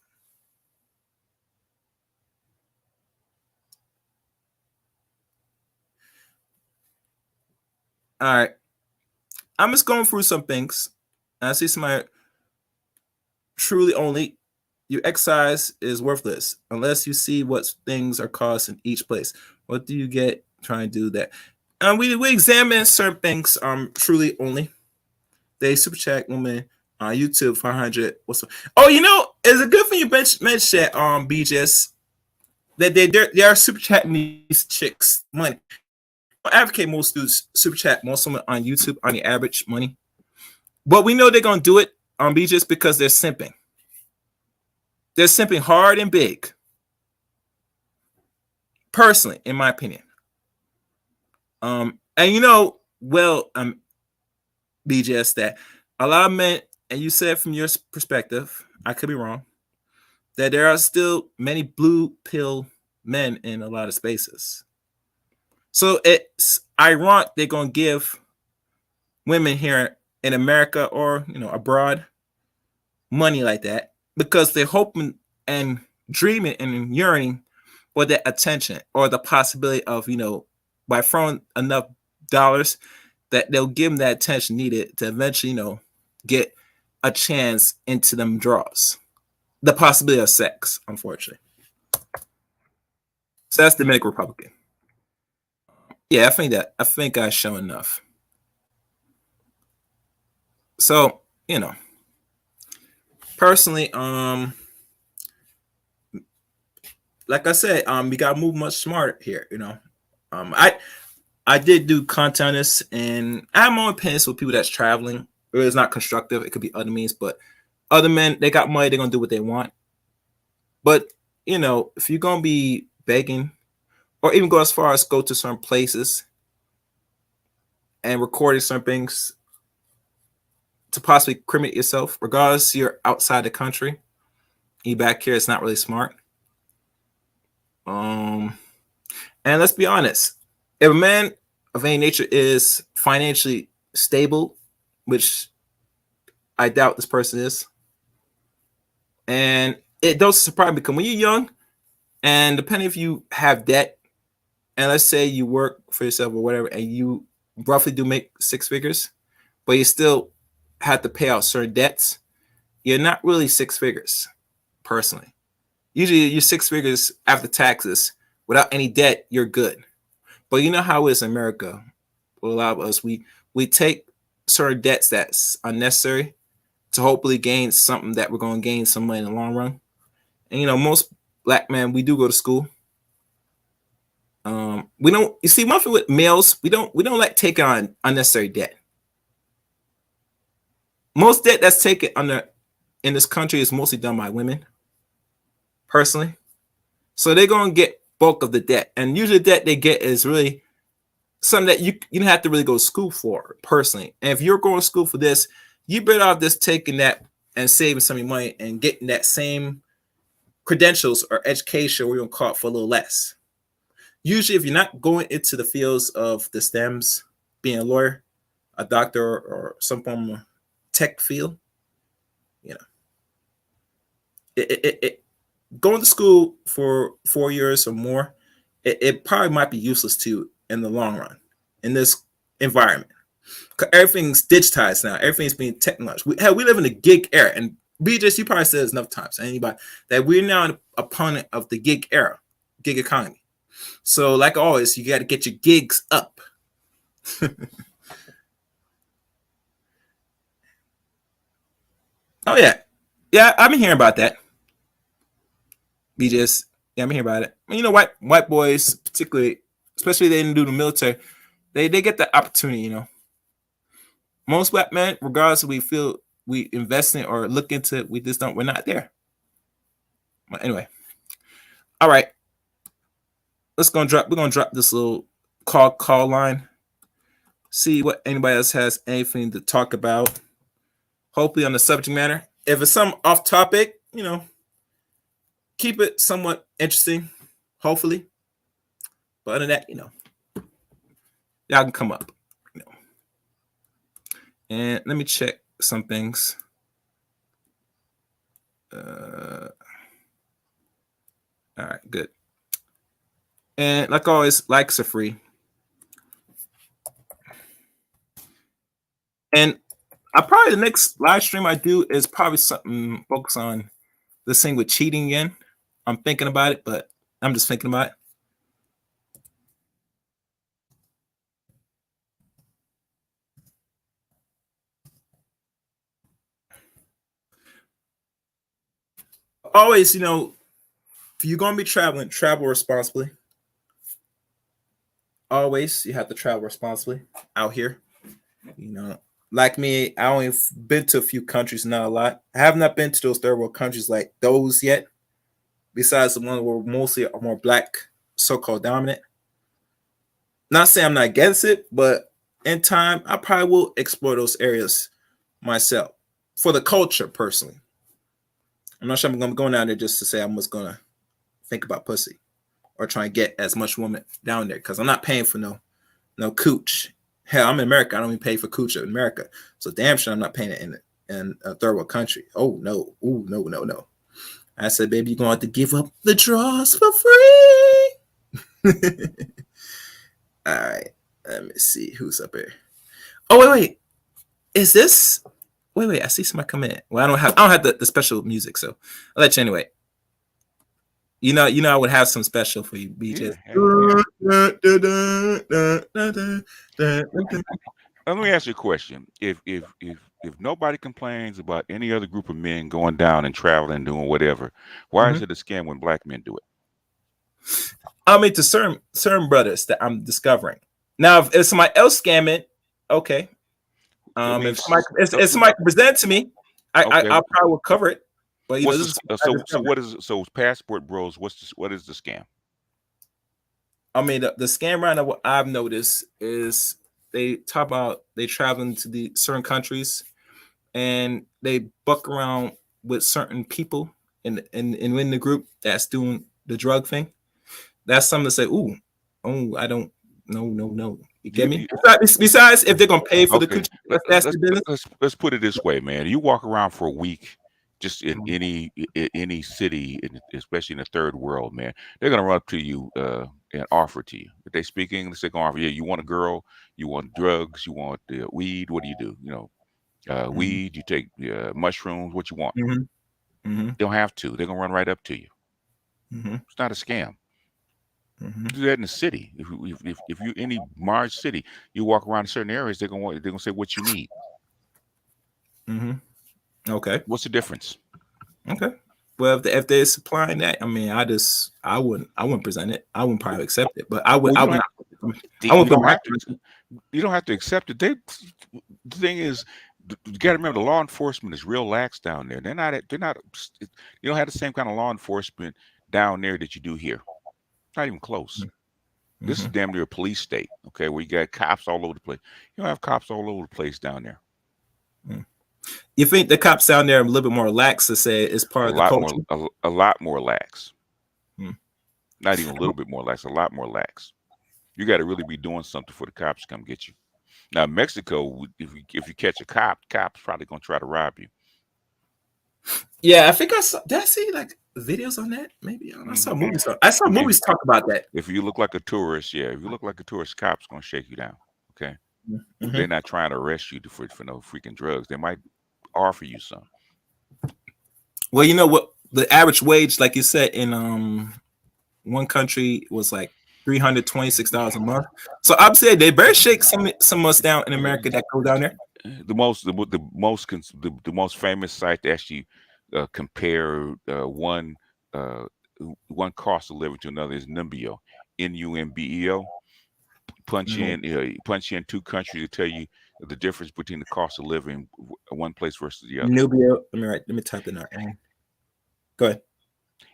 All right. I'm just going through some things. I see somebody truly only. Your exercise is worthless unless you see what things are cost in each place. What do you get trying to do that? We examine certain things. Truly only. They super chat woman on YouTube 500. Oh, is it good for you mention that BJS that they are super chatting these chicks money. I advocate most dudes super chat most of them on YouTube on the average money, but we know they're gonna do it on BJS because they're simping. They're simping hard and big. Personally, in my opinion. And BJS, that a lot of men, and you said from your perspective, I could be wrong, that there are still many blue pill men in a lot of spaces. So it's ironic they're going to give women here in America or, abroad money like that because they're hoping and dreaming and yearning for that attention or the possibility of, by throwing enough dollars that they'll give them that attention needed to eventually, get a chance into them draws. The possibility of sex, unfortunately. So that's Dominican Republican. Yeah, I think I show enough. So, personally, like I said, we gotta move much smarter here, I did do content on this, and I have my own opinions with people that's traveling. It's not constructive. It could be other means, but other men, they got money. They're going to do what they want. But, if you're going to be begging or even go as far as go to certain places and recording certain things to possibly criminate yourself, regardless you're outside the country, you back here, it's not really smart. And let's be honest. If a man of any nature is financially stable, which I doubt this person is, and it does surprise me because when you're young, and depending if you have debt, and let's say you work for yourself or whatever, and you roughly do make six figures, but you still have to pay out certain debts, you're not really six figures, personally. Usually you're six figures after taxes. Without any debt, you're good. But you know how it is in America. Well, a lot of us, we take certain debts that's unnecessary to hopefully gain something that we're going to gain some money in the long run. And most black men, we do go to school. We don't. You see, one thing with males, we don't like taking on unnecessary debt. Most debt that's taken in this country is mostly done by women. Personally, so they're going to get bulk of the debt, and usually the debt they get is really something that you don't have to really go to school for personally. And if you're going to school for this, you better off just taking that and saving some of your money and getting that same credentials or education, or you're going to call it for a little less. Usually, if you're not going into the fields of the STEMs, being a lawyer, a doctor, or some form of tech field, going to school for 4 years or more, it probably might be useless to you in the long run in this environment. Because everything's digitized now. Everything's being technologized. We live in a gig era. And BJS, you probably said this enough times to anybody that we're now an opponent of the gig era, gig economy. So like always, you got to get your gigs up. Oh, yeah. Yeah, I've been hearing about that. BJS, yeah, I'm hearing about it. White boys, particularly, especially they didn't do the military, they get the opportunity, Most black men, regardless if we feel we invest in or look into it, we're not there. But anyway. All right. We're gonna drop this little call line. See what anybody else has anything to talk about. Hopefully on the subject matter. If it's some off topic, keep it somewhat interesting, hopefully. But other than that, y'all can come up. And let me check some things. All right, good. And like always, likes are free. And I probably the next live stream I do is probably something focus on this thing with cheating again. I'm thinking about it, but I'm just thinking about it. Always, you know, if you're gonna be traveling, travel responsibly. Always, you have to travel responsibly out here. You know, like me, I only been to a few countries, not a lot. I have not been to those third world countries like those yet. Besides the ones where mostly are more black, so-called dominant. Not saying I'm not against it, but in time, I probably will explore those areas myself for the culture personally. I'm not sure I'm going to go down there just to say I'm just going to think about pussy or try and get as much woman down there because I'm not paying for no cooch. Hell, I'm in America. I don't even pay for cooch in America. So damn sure I'm not paying it in a third world country. Oh, no. Ooh, no. I said, baby, you're going to have to give up the draws for free. All right. Let me see who's up here. Oh, wait. Is this... Wait. I see somebody come in. Well, I don't have the special music, so I'll let you anyway. You know, I would have some special for you, BJ. Let me ask you a question. If nobody complains about any other group of men going down and traveling and doing whatever, why is it a scam when black men do it? I mean, to certain brothers that I'm discovering. Now, if somebody else scamming, okay. If somebody can present it to me, I probably will cover it. But so Passport Bros, what is the scam? I mean, the scam right now, what I've noticed is they talk about they traveling to the certain countries and they buck around with certain people in the group that's doing the drug thing. That's something to say, I don't no. You get me? Besides, if they're gonna pay for the country, that's the business. Let's put it this way, man. You walk around for a week, just in any city, especially in the third world, man, they're gonna run up to you and offer to you. If they speak English, they're gonna offer. Yeah, you want a girl, you want drugs, you want weed. What do? You know, weed. You take mushrooms. What you want? They don't have to. They're gonna run right up to you. It's not a scam. Do that in the city. If you any large city, you walk around in certain areas, they're gonna say what you need. Okay. What's the difference? Okay. Well, if they're supplying that, I mean, I wouldn't present it. I wouldn't probably accept it, but I would. You don't have to accept it. The thing is, you got to remember the law enforcement is real lax down there. They're not. You don't have the same kind of law enforcement down there that you do here. Not even close. This is damn near a police state, okay, where you got cops all over the place. You don't have cops all over the place down there. You think the cops down there are a little bit more lax to say it's part of the culture? A lot more lax. Not even a little bit more lax, a lot more lax. You got to really be doing something for the cops to come get you. Now, Mexico, if you catch a cop's probably going to try to rob you. Yeah, I think I saw. Did I see like videos on that? Maybe I saw movies. I saw movies talk about that. If you look like a tourist, cops gonna shake you down. Okay, they're not trying to arrest you for no freaking drugs. They might offer you some. Well, you know what? The average wage, like you said, in one country was like $326 a month. So I'm saying they better shake some of us down in America that go down there. The most famous site to actually compare one cost of living to another is Numbeo, Numbeo. Punch in two countries to tell you the difference between the cost of living one place versus the other. Numbeo. Let me type it out. Go ahead.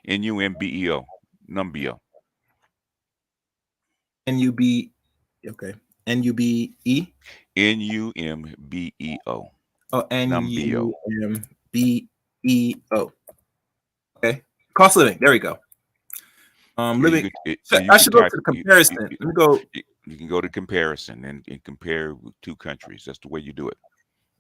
Numbeo. Numbeo. N-U-B. Okay. N-U-B-E. Numbeo. Oh, Numbeo. Okay. Cost of living. There we go. Living. I should go to the comparison. Let me go. You can go to comparison and compare two countries. That's the way you do it.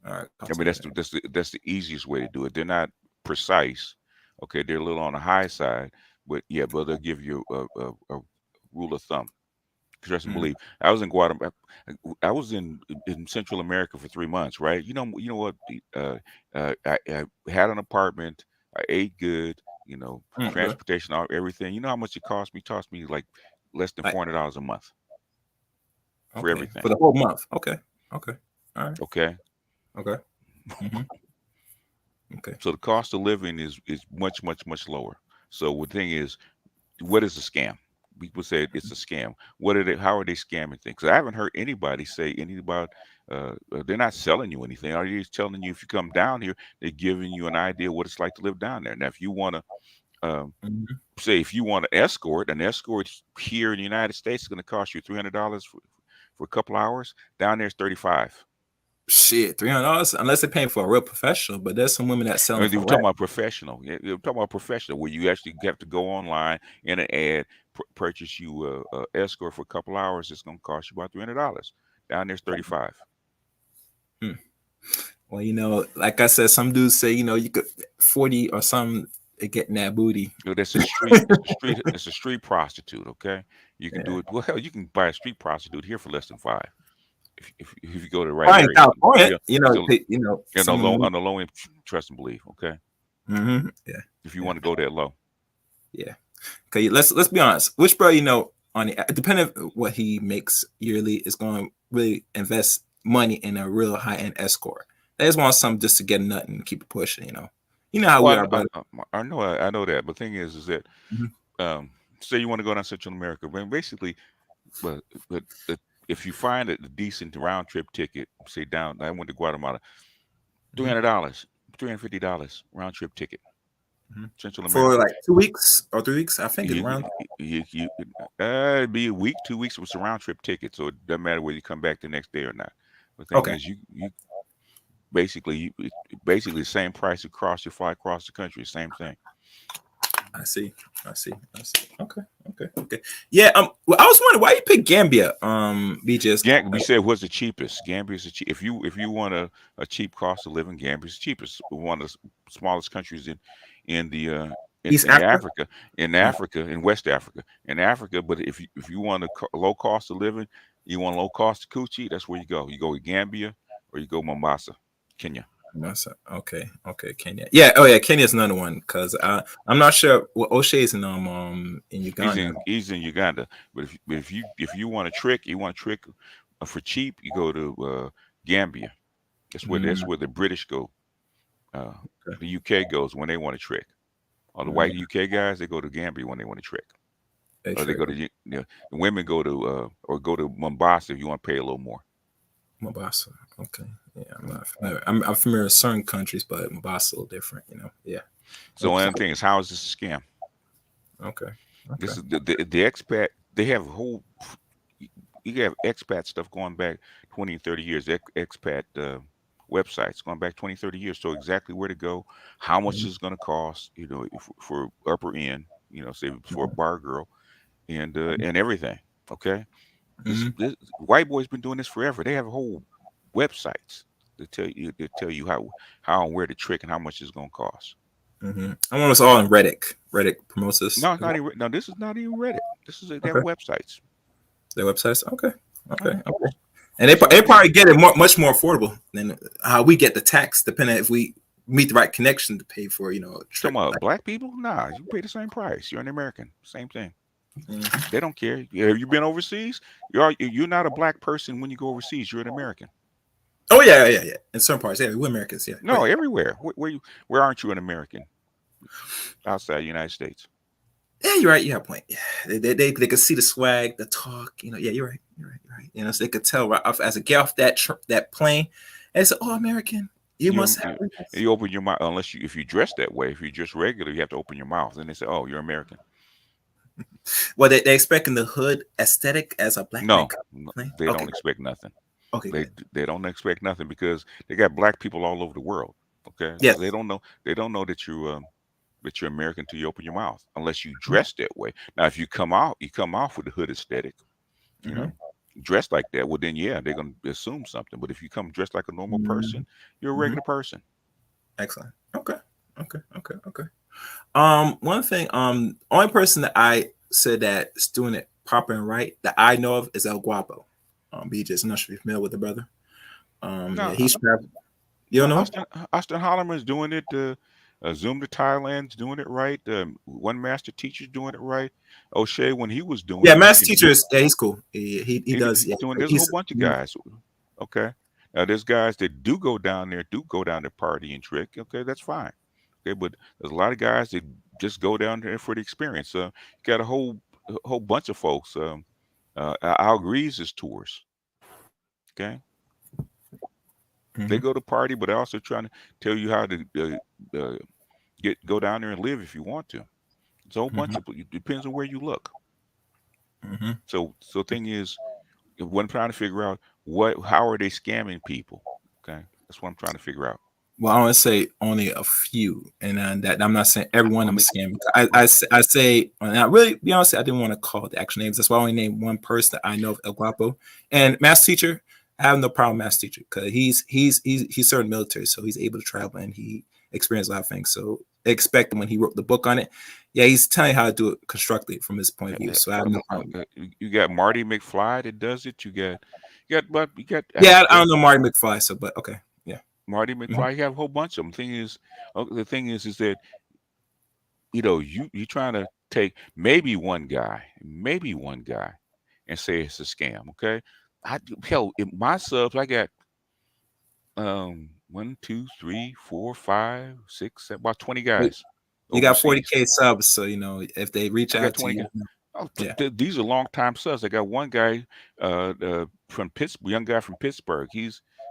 All right. I mean, that's the easiest way to do it. They're not precise. Okay, they're a little on the high side, but they'll give you a rule of thumb. Trust and Mhm. believe. I was in Guatemala. I was in Central America for 3 months, right? You know what? I had an apartment. I ate good. You know, Okay. transportation, everything. You know how much it cost me? It cost me like less than Like, $400 a month for okay, everything. for the whole month. Okay. Okay. All right. Okay, Okay. hmm Okay. so the cost of living is much much lower. So the thing is, what is a scam? People say it's a scam. What are they? How are they scamming things? 'Cause I haven't heard anybody say anything about. They're not selling you anything. Are they just telling you if you come down here, they're giving you an idea what it's like to live down there? Now, if you want to Mhm. say if you want an escort here in the United States is going to cost you $300 for a couple hours. Down there, it's 35. Shit, $300 unless they're paying for a real professional. But there's some women that I selling mean, for we're talking rack. about professional. Yeah, we're talking about professional, where you actually have to go online in an ad, purchase you a escort for a couple hours. It's going to cost you about $300. Down there's 35. Hmm. Well, you know, like I said, some dudes say, you know, you could 40 or some getting that booty. You know, that's a street. It's a street prostitute. Okay, you can Yeah. do it. Well, hell, you can buy a street prostitute here for less than 5 if you go to the right Or in area. California, Yeah, you know, you know, and some of them. on the low end, trust and believe. Okay, Yeah. if you want to go that low. Yeah. Okay. Let's be honest. Which bro, you know, on the depending on what he makes yearly, is going to really invest money in a real high end escort. They just want something just to get a nut and keep it pushing. You know how we Well, are, brother. I know that. But the thing is that Mhm. say you want to go down Central America, but basically, but if you find a decent round trip ticket, say down, I went to Guatemala, $300, $350 round trip ticket, Mhm. Central For America. like 2 weeks or 3 weeks, I think it's You, around. it'd be a week, 2 weeks. It was a round trip ticket, so it doesn't matter whether you come back the next day or not. The thing Okay. is, you basically basically the same price across. You fly across the country, same thing. I see. Okay. Yeah. Well, I was wondering why you picked Gambia. BJ's. We said what's the cheapest. Gambia is the cheap. If you want a cheap cost of living, Gambia is the cheapest. One of the smallest countries in the East in Africa. Africa, in West Africa, in Africa. But if you want a low cost of living, you want low cost of coochie, that's where you go. You go to Gambia or you go Mombasa, Kenya. Okay. Kenya. Yeah. Oh yeah. Kenya's another one because I'm not sure what O'Shea's in Uganda. He's in Uganda. But if you want a trick, for cheap, you go to Gambia. That's where the British go. Okay. The UK goes when they want to trick. All the white UK guys, they go to Gambia when they want to trick. Or they go to the women go to or go to Mombasa if you want to pay a little more. Mombasa. Okay. Yeah, I'm not familiar. I'm familiar with certain countries, but Mombasa a little different. Yeah. So one thing is, how is this a scam? Okay. This is the expat. They have a whole. You have expat stuff going back 20 and 30 years. Expat websites going back 20, 30 years. So exactly where to go, how much is going to cost, for upper end, say for a bar girl, and everything. Okay. This white boy's been doing this forever. They have whole websites to tell you how and where to trick and how much it's going to cost. I want us all in Reddit. Reddit promotes this. No, it's not even. No, this is not even Reddit. This is their websites. Their websites. Okay. And they probably get it much more affordable than how we get the tax, depending if we meet the right connection to pay for. Talking about black people? Nah, you pay the same price. You're an American. Same thing. They don't care. Have you been overseas? You're not a black person when you go overseas. You're an American. Oh yeah. In certain parts, yeah, we're Americans. Yeah. No, everywhere. Where aren't you an American? Outside the United States. Yeah, you're right. You have a point. Yeah, they could see the swag, the talk. Yeah, you're right. So they could tell right off as a get off that plane, and it's American. You must have. You open your mouth if you dress that way. If you dress regular, you have to open your mouth. And they say, "Oh, you're American." Well, they expecting the hood aesthetic as a black man. No, they don't expect nothing. Okay, they don't expect nothing because they got black people all over the world. Okay, yes. So they don't know that you're American till you open your mouth, unless you dress that way. Now, if you come out with the hood aesthetic, dressed like that, well then yeah, they're gonna assume something. But if you come dressed like a normal person, you're a regular person. Excellent. Okay. One thing, only person that I said that is doing it proper and right that I know of is El Guapo. BJ, I'm not sure if you're familiar with the brother. No, Yeah, he's traveling. You don't know? Austin Holloman's doing it. Zoom to Thailand's doing it right. One Master Teacher's doing it right. O'Shea, when he was doing Yeah, it, Master Teacher is he's cool. He does. he's Yeah, doing. There's a whole bunch of guys. Okay, now there's guys that do go down there party and trick. Okay, that's fine. Okay, but there's a lot of guys that just go down there for the experience. You got a whole bunch of folks. Al Grease's tours. Okay. They go to party, but they're also trying to tell you how to go down there and live if you want to. It's a whole bunch of it depends on where you look. So thing is, what I'm trying to figure out, how are they scamming people? Okay, that's what I'm trying to figure out. Well, I want to say only a few, and that I'm not saying everyone I'm scamming. I say, and I really, be honest, I didn't want to call the actual names. That's why I only named one person that I know of, El Guapo. And Master Teacher, I have no problem with Master Teacher because he's served military, so he's able to travel and he experienced a lot of things. So expect when he wrote the book on it, yeah, he's telling you how to do it constructively from his point of view. So I have no problem. You got Marty McFly that does it. You got. Yeah, I don't know Marty McFly, so but okay. Marty McFly, you have a whole bunch of them. The thing is that you trying to take maybe one guy, and say it's a scam. Okay, in my subs, I got 1, 2, 3, 4, 5, 6, 7, about 20 guys. You got 40K subs, so if they reach out to you. These are long time subs. I got one guy from Pittsburgh, young guy from Pittsburgh.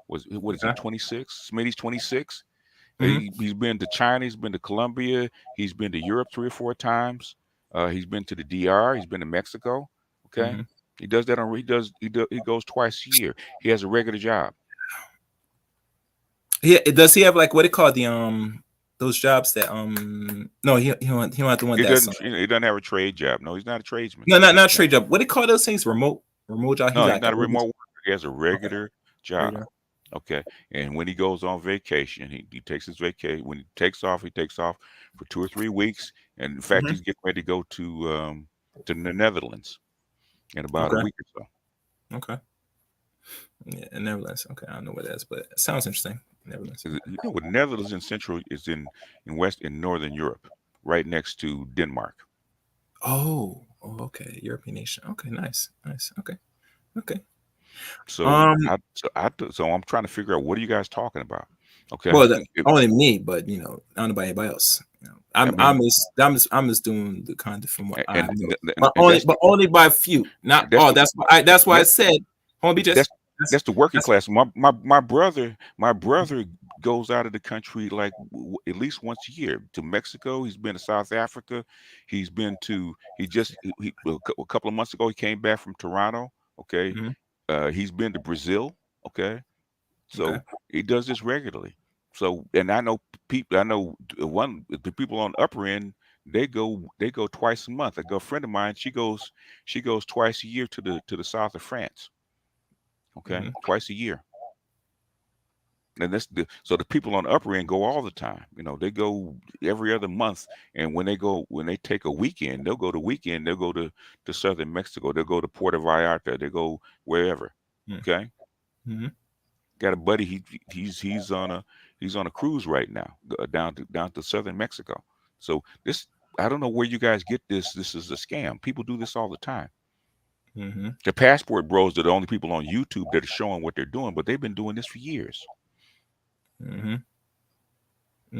What is he, 26? Smitty's 26. He's been to China, he's been to Colombia, he's been to Europe 3 or 4 times. He's been to the DR, he's been to Mexico. Okay. He does that he goes twice a year. He has a regular job. Yeah, does he have like what they call those jobs that no, he don't have the one he doesn't have a trade job. No, he's not a tradesman. No, not a trade job. What do they call those things? Remote job? No, he's not a remote worker. He has a regular job. Okay. And when he goes on vacation, he takes his vacation. When he takes off for 2 or 3 weeks. And in fact, he's getting ready to go to the Netherlands in about a week or so. Okay. Yeah, Netherlands. Okay, I don't know what that is, but it sounds interesting. Netherlands. What Netherlands in Central is in Northern Europe, right next to Denmark. Oh, okay. European nation. Okay, nice. Okay. So I'm trying to figure out what are you guys talking about? Okay. Well, only me, but I don't know about anybody else. I'm just doing the content from what I know, but only by a few. Not all. That's why I said. That's the working class. My brother goes out of the country like at least once a year to Mexico. He's been to South Africa. He's been to. A couple of months ago he came back from Toronto. Okay. He's been to Brazil. Okay. So he does this regularly. So, and I know people. The people on the upper end. They go twice a month. A friend of mine. She goes twice a year to the south of France. Okay, twice a year. And so the people on the upper end go all the time. They go every other month. And when they take a weekend, they'll go to southern Mexico. They'll go to Puerto Vallarta. They go wherever. Okay. Got a buddy. He's on a cruise right now down to southern Mexico. So I don't know where you guys get this. This is a scam. People do this all the time. The passport bros are the only people on YouTube that are showing what they're doing, but they've been doing this for years.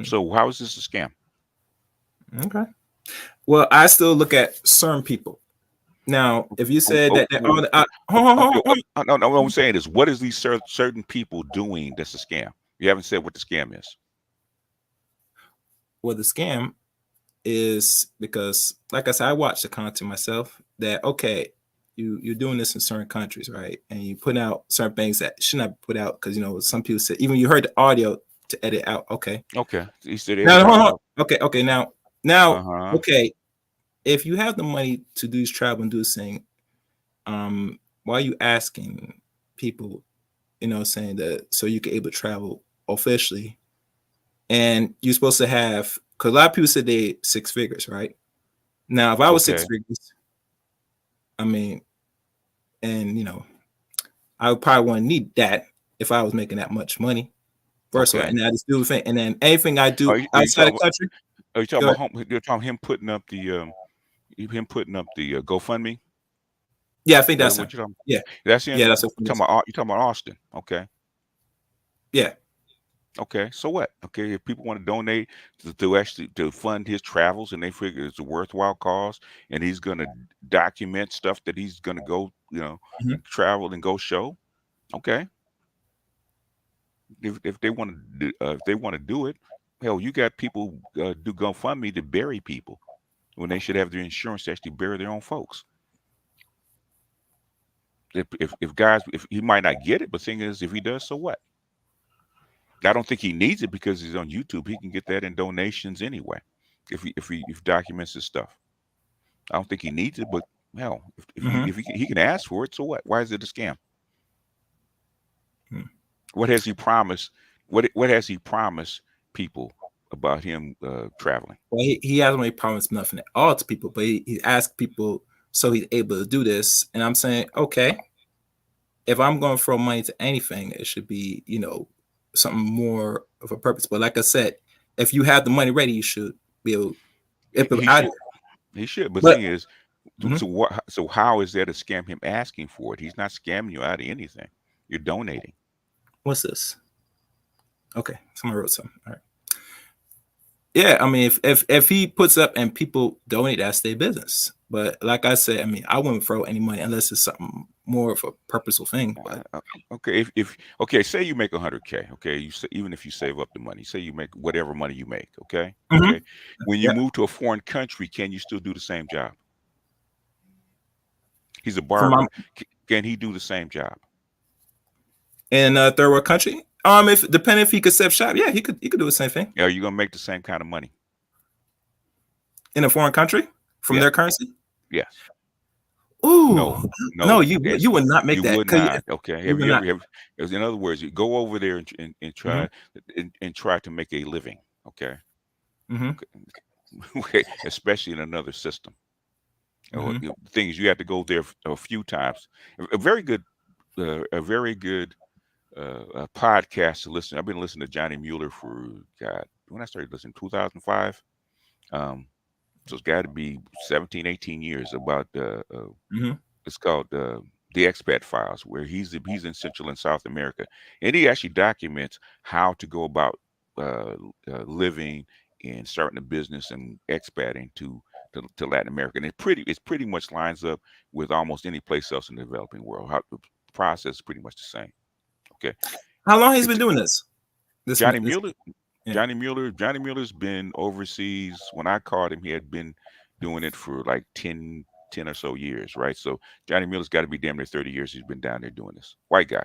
So how is this a scam? Okay. Well, I still look at certain people. Now, if you said no, what I'm saying is, what is these certain people doing that's a scam? You haven't said what the scam is. Well, the scam is because, like I said, I watch the content myself. That you're doing this in certain countries, right? And you put out certain things that should not be put out because some people say even you heard the audio to edit out. Okay. You said Okay. Now. Okay. If you have the money to do this travel and do this thing, why are you asking people, saying that so you can able to travel officially, and you're supposed to have because a lot of people said they 6 figures, right? Now, if I was 6 figures. I mean, and I would probably want to need that if I was making that much money. First of all, Okay. and I just do the thing, and then anything I do Are you outside the talking? country. Are you talking Go about him? You're talking him putting up the GoFundMe? Yeah, I think Is that that's him. what you're talking? Yeah, That's him. yeah, that's what You talking about? You talking about Austin? Okay. Yeah. Okay. So what? Okay. If people want to donate to actually to fund his travels, and they figure it's a worthwhile cause, and he's going to document stuff that he's going to go, Mhm. travel and go show. Okay. If they want to do it, hell, you got people do GoFundMe to bury people when they should have their insurance to actually bury their own folks. If he might not get it, but thing is, if he does, so what? I don't think he needs it because he's on YouTube. He can get that in donations anyway. If he documents his stuff, I don't think he needs it. But hell, if he can ask for it, so what? Why is it a scam? What has he promised? What has he promised people about him traveling? Well, he hasn't really promised nothing at all to people, but he asked people so he's able to do this. And I'm saying, okay, if I'm going to throw money to anything, it should be, something more of a purpose. But like I said, if you have the money ready, you should be able. He should. But the thing is, so how is that a scam? Him asking for it? He's not scamming you out of anything. You're donating. What's this? Okay, someone wrote something. All right. Yeah, I mean, if he puts up and people donate, that's their business. But like I said, I mean, I wouldn't throw any money unless it's something more of a purposeful thing. But okay, say you make $100K. Okay, even if you save up the money, say you make whatever money you make. Okay, okay. When you move to a foreign country, can you still do the same job? He's a barber. Can he do the same job in a third world country? If he could set shop, yeah, he could do the same thing. Are you gonna make the same kind of money in a foreign country from their currency? Yes. Ooh, no, you would not make that. You would not. Okay. In other words, you go over there and try and try to make a living. Okay. Okay. Especially in another system. The thing is, you have to go there a few times. A very good podcast to listen. I've been listening to Johnny Mueller for when I started listening, 2005. So it's got to be 17, 18 years. About it's called the Expat Files, where he's in Central and South America, and he actually documents how to go about living and starting a business and expating to Latin America. And it pretty much lines up with almost any place else in the developing world. How the process is pretty much the same. Okay. How long has he been doing this? Johnny Mueller? Johnny Mueller's been overseas. When I called him, he had been doing it for like 10 or so years, right? So Johnny Mueller's got to be damn near 30 years he's been down there doing this. White guy.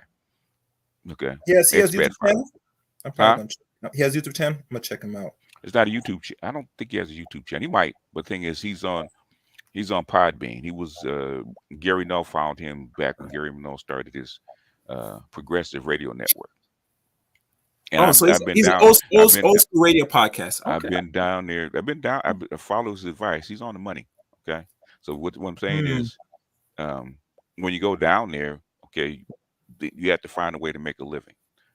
Okay. Yes, he has YouTube channel. He has YouTube channel. I'm gonna check him out. It's not a YouTube channel. I don't think he has a YouTube channel. He might, but the thing is, he's on Podbean. He was Gary Null found him back when Gary Null started his progressive radio network. And so he's an old school radio podcast. Okay. I've been down there. I follow his advice. He's on the money. Okay. So what I'm saying is, when you go down there, okay, you have to find a way to make a living.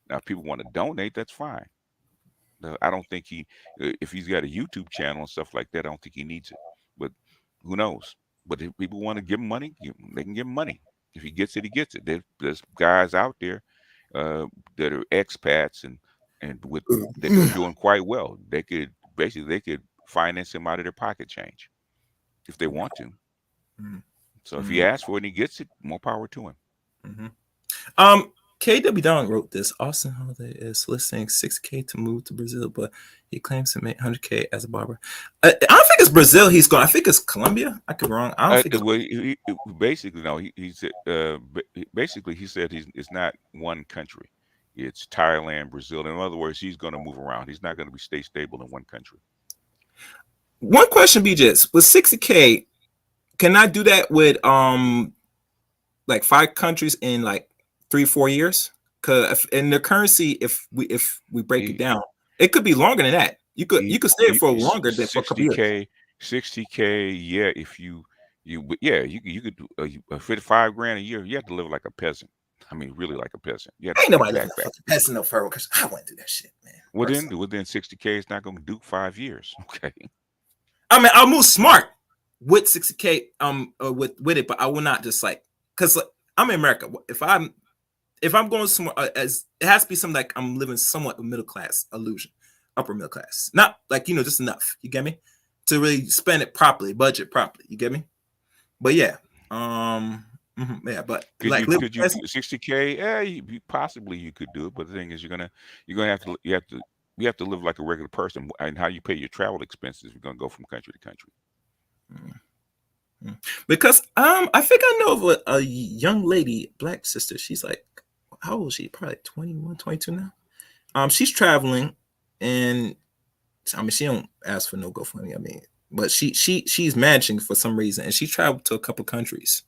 Now, if people want to donate, that's fine. I don't think if he's got a YouTube channel and stuff like that, I don't think he needs it. But who knows? But if people want to give him money, they can give him money. If he gets it, he gets it. There's guys out there that are expats and they're doing quite well. They could finance him out of their pocket change if they want to. So if he asks for it and he gets it, more power to him. KW Dong wrote this. Austin Holiday is soliciting $6K to move to Brazil, but he claims to make $100K as a barber. I don't think it's Brazil he's going. I think it's Colombia. I could be wrong. I don't think basically he said it's not one country. It's Thailand, Brazil. In other words, he's going to move around. He's not going to stay stable in one country. One question, BJ, with $60K, can I do that with like 5 countries in like 3-4 years? Because in the currency, if we break it down, it could be longer than that. You could stay for longer than for a couple years. $60K, yeah. If you Yeah, you could do 55 grand a year. You have to live like a peasant. I mean, really like a peasant. You have to Ain't take nobody living a backpack. fucking peasant no furrow because I wouldn't do that shit, man. Within 60K, it's not going to do 5 years. Okay. I mean, I'll move smart with 60K with it, but I will not just like because like, I'm in America. If I'm going somewhere, as it has to be something like I'm living somewhat of middle class illusion, upper middle class, not like just enough. You get me to really spend it properly, budget properly. You get me? But yeah, yeah. But Could you do 60K? Yeah, possibly you could do it, but the thing is, you're gonna have to live like a regular person, and how you pay your travel expenses. You're gonna go from country to country. Because I think I know of a young lady, black sister. She's like, how old is she? Probably 21, 22 now. She's traveling, and I mean, she don't ask for no GoFundMe. I mean, but she's managing for some reason, and she traveled to a couple countries.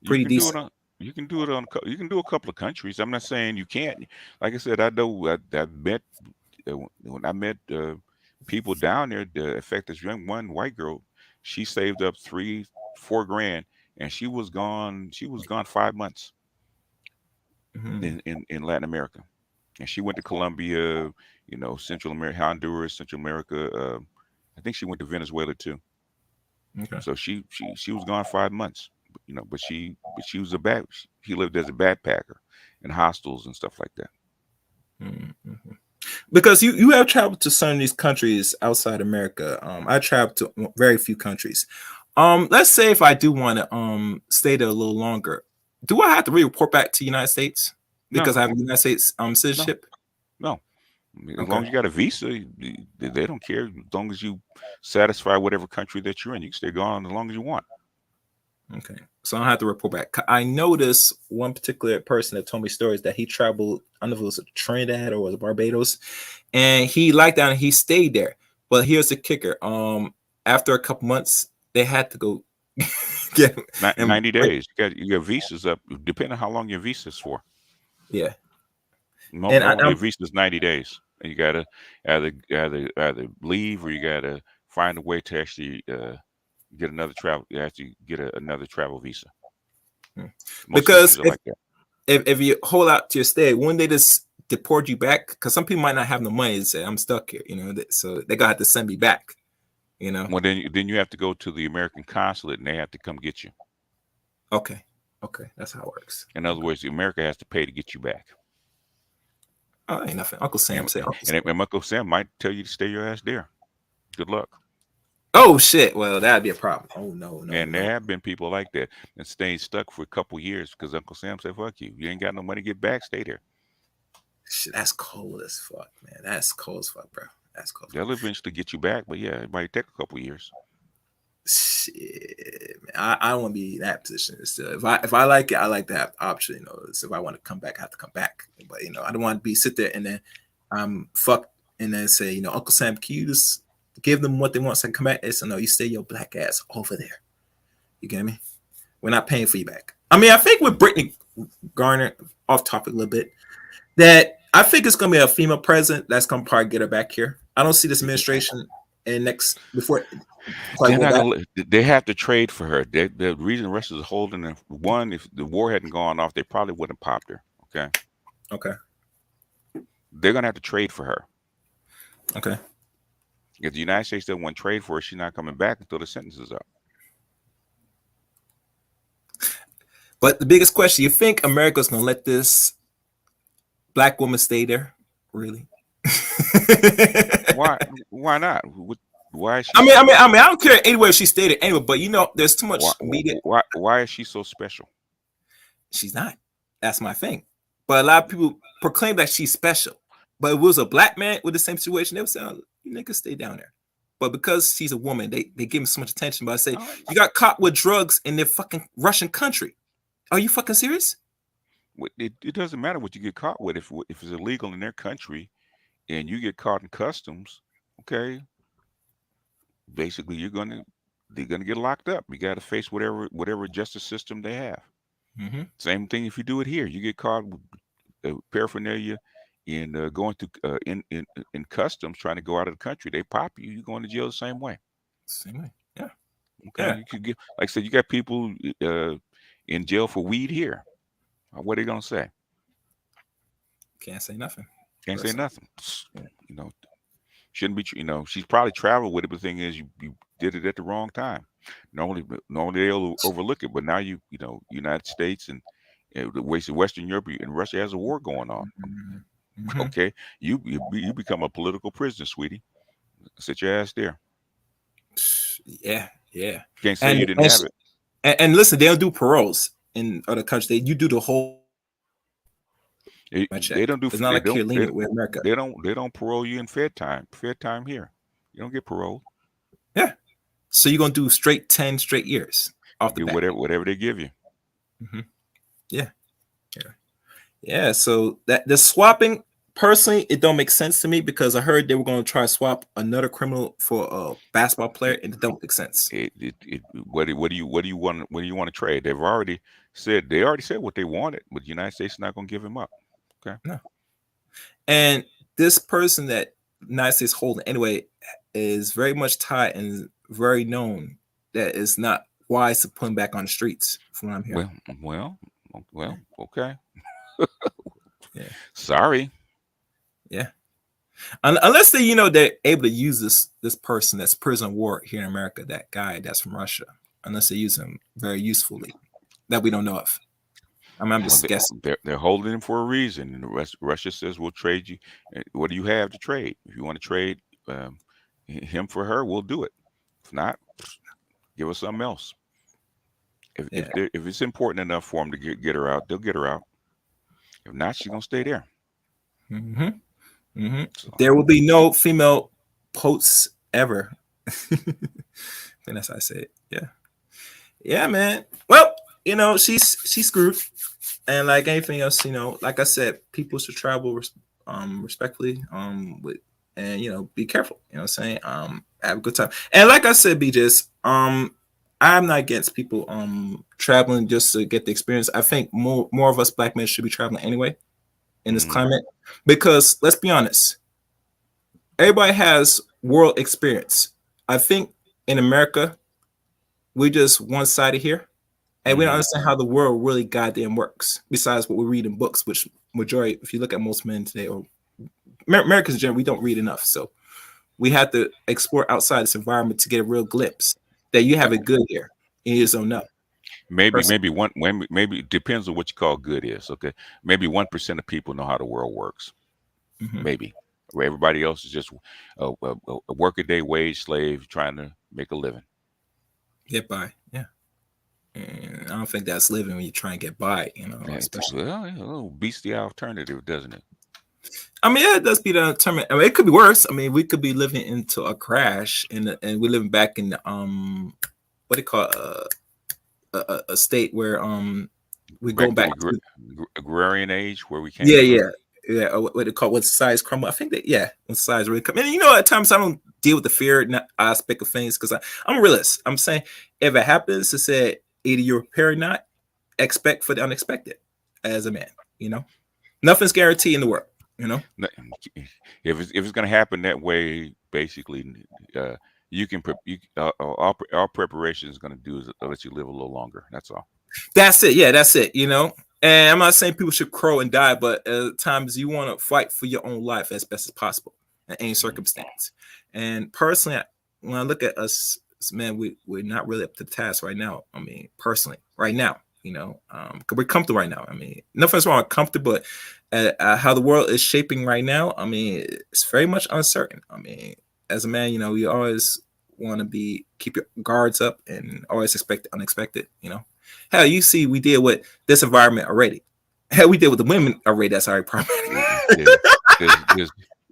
Pretty decent. You can do a couple of countries. I'm not saying you can't. Like I said, I know I met when I met people down there. In fact, this one white girl, she saved up 3-4 grand, and she was gone 5 months in Latin America, and she went to Colombia, Central America, Honduras, Central America. I think she went to Venezuela too. Okay. So she was gone 5 months. But she was she lived as a backpacker in hostels and stuff like that. Mm-hmm. Because you have traveled to some of these countries outside America. I traveled to very few countries. Let's say if I do want to stay there a little longer, do I have to report back to the United States because I have a United States citizenship? No. As long as you got a visa, they don't care. As long as you satisfy whatever country that you're in, you can stay gone as long as you want. Okay, so I don't have to report back. I noticed one particular person that told me stories that he traveled. I don't know if it was Trinidad or was it Barbados, and he liked that and he stayed there. But here's the kicker: after a couple months, they had to go get 90 days. You got visas up, depending on how long your visa's for. Yeah, and your visa's 90 days, and you gotta either leave or you gotta find a way to actually get another travel. You have to get another travel visa. Because if you hold out to your stay, wouldn't they just deport you back? Because some people might not have no money to say I'm stuck here, so they gotta have to send me back. Well, then you have to go to the American consulate, and they have to come get you. Okay, that's how it works. In other words, America has to pay to get you back. Oh, ain't nothing. Uncle Sam said. And Uncle Sam might tell you to stay your ass there. Good luck. Oh shit! Well, that'd be a problem. Oh no. And there have been people like that and staying stuck for a couple years because Uncle Sam said, "Fuck you. You ain't got no money to get back. Stay there." Shit, that's cold as fuck, man. That's cold as fuck, bro. That's cold. They'll eventually get you back, but yeah, it might take a couple years. Shit, man. I don't want to be in that position. Still, if I like it, I like to have the option. So if I want to come back, I have to come back. But I don't want to sit there and then fuck and then say, Uncle Sam, can you just give them what they want so I can come back? They say, no, you stay your black ass over there. You get me? We're not paying for you back. I mean, I think with Brittany Garner, off topic a little bit, that I think it's going to be a female president that's going to probably get her back here. I don't see this administration before. They have to trade for her. The reason the rest is holding her, one, if the war hadn't gone off, they probably wouldn't have popped her. Okay. They're going to have to trade for her. Okay. If the United States doesn't want to trade for her, she's not coming back until the sentence is up. But the biggest question, you think America's going to let this black woman stay there? Really? Why not? Why is she? I mean, I don't care anywhere she stayed there anyway. But there's too much media. Why is she so special? She's not. That's my thing. But a lot of people proclaim that she's special. But if it was a black man with the same situation, they would say, "Oh, you niggas stay down there." But because she's a woman, they give him so much attention. But I say, you got caught with drugs in their fucking Russian country. Are you fucking serious? It doesn't matter what you get caught with if it's illegal in their country, and you get caught in customs. Okay, basically they're gonna get locked up. You got to face whatever justice system they have. Mm-hmm. Same thing if you do it here. You get caught with paraphernalia in going to in customs trying to go out of the country. They pop you. You're going to jail the same way. Same way, yeah. Okay, Yeah. you could get, like I said, you got people in jail for weed here. What are they gonna say? Can't say nothing. Can't say Personally. nothing. You know, shouldn't be. You know, she's probably traveled with it, but the thing is, you did it at the wrong time. Normally they'll overlook it, but now you know, United States and the waste of Western Europe and Russia has a war going on. Mhm. Okay, you become a political prisoner, sweetie. Sit your ass there. Yeah, yeah. Can't say you didn't have it. And listen, they don't do paroles in other countries. You do the whole. They don't do. It's not like you're lenient with America. They don't parole you in Fed time. Fed time here. You don't get paroled. Yeah. So you're gonna do straight 10 straight years off the Do bat. whatever they give you. Yeah. Yeah. So that the swapping, personally, it don't make sense to me because I heard they were going to try to swap another criminal for a basketball player, and it don't make sense. What do you want? What do you want to trade? They already said what they wanted, but the United States is not going to give him up. Okay. No. And this person that United States holding anyway is very much tied and very known that it's not wise to put him back on the streets. From what I'm hearing. Well, okay. Yeah. Sorry. Yeah. Unless they, they're able to use this person that's prison war here in America, that guy that's from Russia, unless they use him very usefully that we don't know of. I'm just guessing. They're holding him for a reason. And Russia says, we'll trade you. What do you have to trade? If you want to trade him for her, we'll do it. If not, give us something else. If it's important enough for them to get her out, they'll get her out. If not, she's going to stay there. So. There will be no female posts ever. I think that's how I say it. Yeah, man. Well, she's screwed, and like anything else, like I said, people should travel respectfully, with, and be careful. You know what I'm saying? Have a good time. And like I said, BJ's, I'm not against people traveling just to get the experience. I think more of us black men should be traveling anyway in this climate, because let's be honest, everybody has world experience. I think in America, we just one-sided here, and we don't understand how the world really goddamn works. Besides what we read in books, which majority, if you look at most men today, or Americans in general, we don't read enough. So we have to explore outside this environment to get a real glimpse that you have it good here. You just don't know. Maybe it depends on what you call good is. Okay, maybe 1% of people know how the world works. Maybe where everybody else is just a workaday wage slave trying to make a living. Get by, yeah. And I don't think that's living when you try and get by, especially. Well, a little beastly alternative, doesn't it? I mean, yeah, it does be the alternative. I mean, it could be worse. I mean, we could be living into a crash, and we're living back in what do you call a state where we go back to agrarian age where we can't. Yeah. What they call, when societies crumble. I think that when societies really come. And at times I don't deal with the fear aspect of things because I'm a realist. I'm saying if it happens, to say either you're prepared or not, expect for the unexpected as a man. Nothing's guaranteed in the world. If it's going to happen that way, basically, you can our preparation is going to do is let you live a little longer. That's all. That's it. Yeah, that's it. And I'm not saying people should crow and die, but at times you want to fight for your own life as best as possible in any circumstance. And personally, when I look at us, man, we're not really up to the task right now. I mean, personally, right now, we're comfortable right now. I mean, nothing's wrong with comfortable, but how the world is shaping right now, I mean, it's very much uncertain. I mean, as a man, you always want to keep your guards up and always expect the unexpected. Hell, you see, we deal with this environment already. Hell, we deal with the women already. That's already problematic.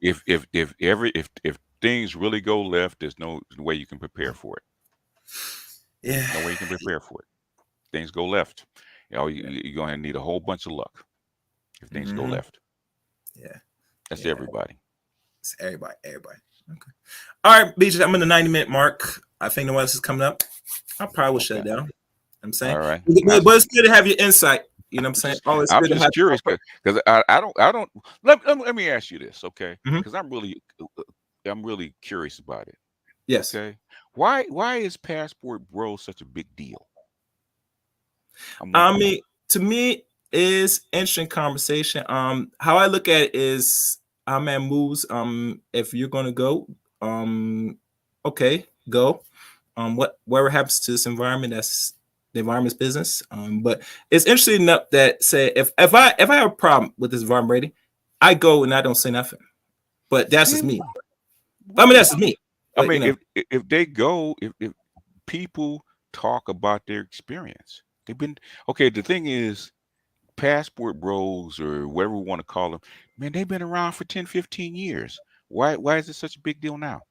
If things really go left, there's no way you can prepare for it. Yeah, no way you can prepare for it. Things go left, you're going to need a whole bunch of luck if things go left. Yeah, that's everybody. It's everybody. Okay. All right, BJ, I'm in the 90-minute mark. I think no one else is coming up. I probably will shut it down. I'm saying, all right, but it's good to have your insight. You know what I'm saying? Always I'm just curious because I don't. Let me ask you this, okay? Because I'm really curious about it. Yes. Okay. Why is Passport Bros such a big deal? I mean, to me, is interesting conversation. How I look at it is our man moves. If you're gonna go, okay, go. Whatever happens to this environment, that's the environment's business. But it's interesting enough that say if I have a problem with this environment rating, I go and I don't say nothing. But that's just me. I mean, that's just me. But, I mean, if they go, if people talk about their experience, they've been okay. The thing is, Passport Bros or whatever we want to call them, man, they've been around for 10, 15 years. Why is it such a big deal now?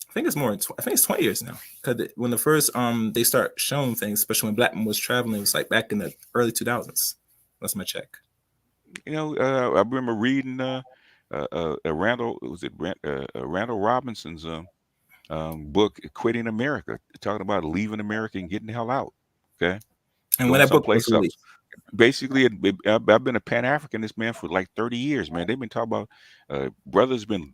I think it's more. I think it's 20 years now. Because when the first they start showing things, especially when Blackman was traveling, it was like back in the early 2000s. That's my check. You know, I remember reading Randall Robinson's book, Quitting America, talking about leaving America and getting the hell out. Okay, and when that book was released, basically, I've been a Pan Africanist man for like 30 years, man. They've been talking about brothers been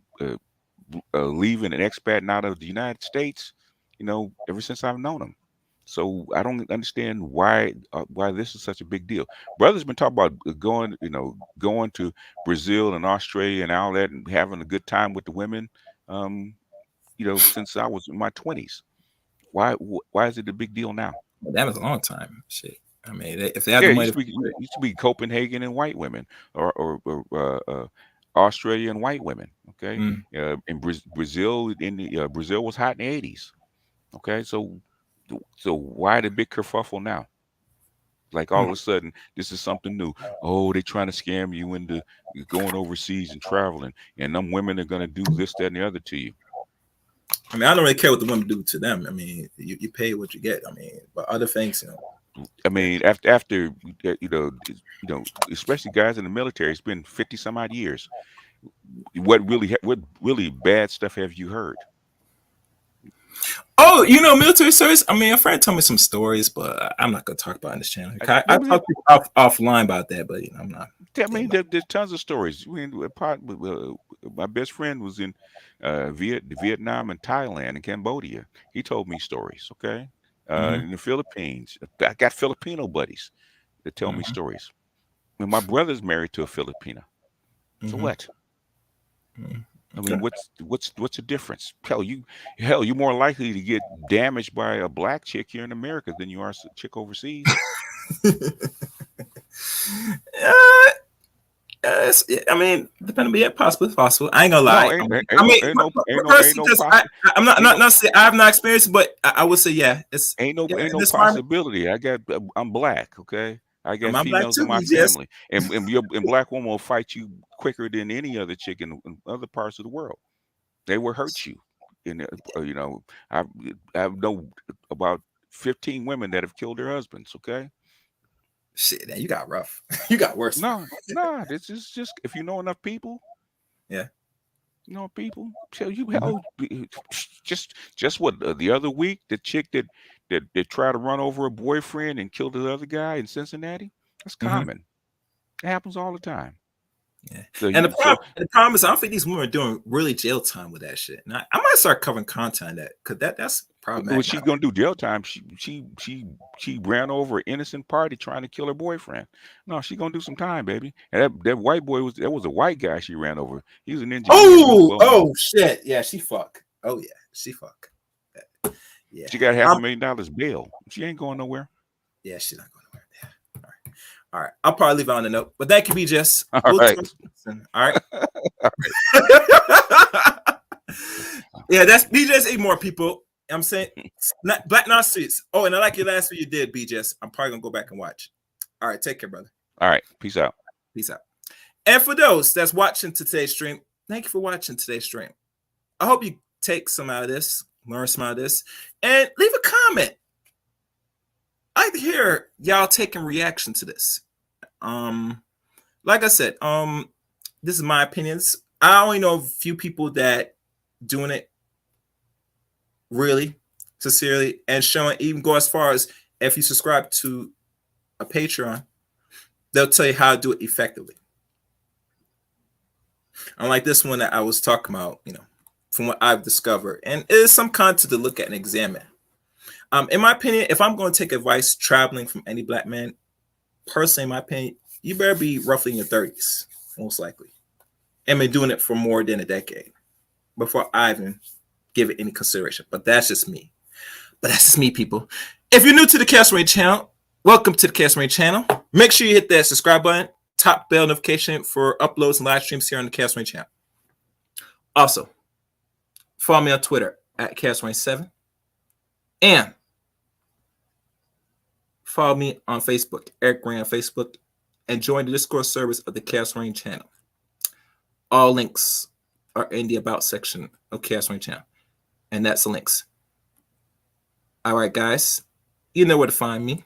leaving and expatting out of the United States, you know, ever since I've known them. So I don't understand why this is such a big deal. Brothers been talking about going to Brazil and Australia and all that and having a good time with the women, since I was in my 20s. Why is it a big deal now? Well, that was a long time. Shit. I mean, if they had the money, it used to be Copenhagen and white women, or Australia and white women. Okay, in Brazil, Brazil was hot in the 80s. Okay, so why the big kerfuffle now? Like all of a sudden, this is something new. Oh, they're trying to scam you into going overseas and traveling, and them women are going to do this, that, and the other to you. I mean, I don't really care what the women do to them. I mean, you pay what you get. I mean, but other things, I mean, after especially guys in the military, it's been 50 some odd years. What really bad stuff have you heard? Oh, military service. I mean, a friend told me some stories, but I'm not gonna talk about it on this channel. I talk to people offline about that, but I'm not. I mean, there's tons of stories. I mean, my best friend was in Vietnam and Thailand and Cambodia. He told me stories. Okay, in the Philippines, I got Filipino buddies that tell me stories. And my brother's married to a Filipina. So what? I mean, what's the difference? Hell, you're more likely to get damaged by a black chick here in America than you are a chick overseas. I mean, depending, yeah, possible. I ain't gonna lie. I'm not saying I have no experience, but I would say yeah. Ain't no possibility. I'm black. Okay. I got females in my family, and black women will fight you quicker than any other chick in other parts of the world. They will hurt you. And I know about 15 women that have killed their husbands. Okay. Shit, man, you got rough. You got worse. No, this is just if you know enough people. Yeah. People tell you how. Just what the other week, the chick that tried to run over a boyfriend and killed the other guy in Cincinnati. That's common. It happens all the time. Yeah. So the problem is, I don't think these women are doing really jail time with that shit. Now, I might start covering content on that because that's problematic. What she's gonna do jail time? She ran over an innocent party trying to kill her boyfriend. No, she's gonna do some time, baby. And that white boy was a white guy she ran over. He was an engineer. Oh shit! Yeah, she fuck. Oh yeah, she fuck. Yeah, she got $500,000 bail. She ain't going nowhere. Yeah, she's not going nowhere. Yeah. All right. I'll probably leave it on the note. But thank you, BJS. All right. Yeah, that's BJS. 8 more people. I'm saying Black Non Streets. Oh, and I like your last video you did, BJS. I'm probably gonna go back and watch. All right, take care, brother. All right, peace out. Peace out. And for those that's watching today's stream, thank you for watching today's stream. I hope you take some out of this, learn some out of this, and leave a comment. I like to hear y'all taking reaction to this. Like I said, this is my opinions. I only know a few people that doing it really sincerely and showing, even go as far as if you subscribe to a Patreon, they'll tell you how to do it effectively. Unlike this one that I was talking about, from what I've discovered, and it is some content to look at and examine. In my opinion, if I'm going to take advice traveling from any black man, personally, in my opinion, you better be roughly in your 30s, most likely, and been doing it for more than a decade before I even give it any consideration. But that's just me. People. If you're new to the Chaos Rain channel, welcome to the Chaos Rain channel. Make sure you hit that subscribe button, top bell notification for uploads and live streams here on the Chaos Rain channel. Also, follow me on Twitter at Chaos Rain 7, and follow me on Facebook, Eric Rain on Facebook, and join the Discord service of the Chaos Rain channel. All links are in the About section of Chaos Rain channel, and that's the links. All right, guys, you know where to find me.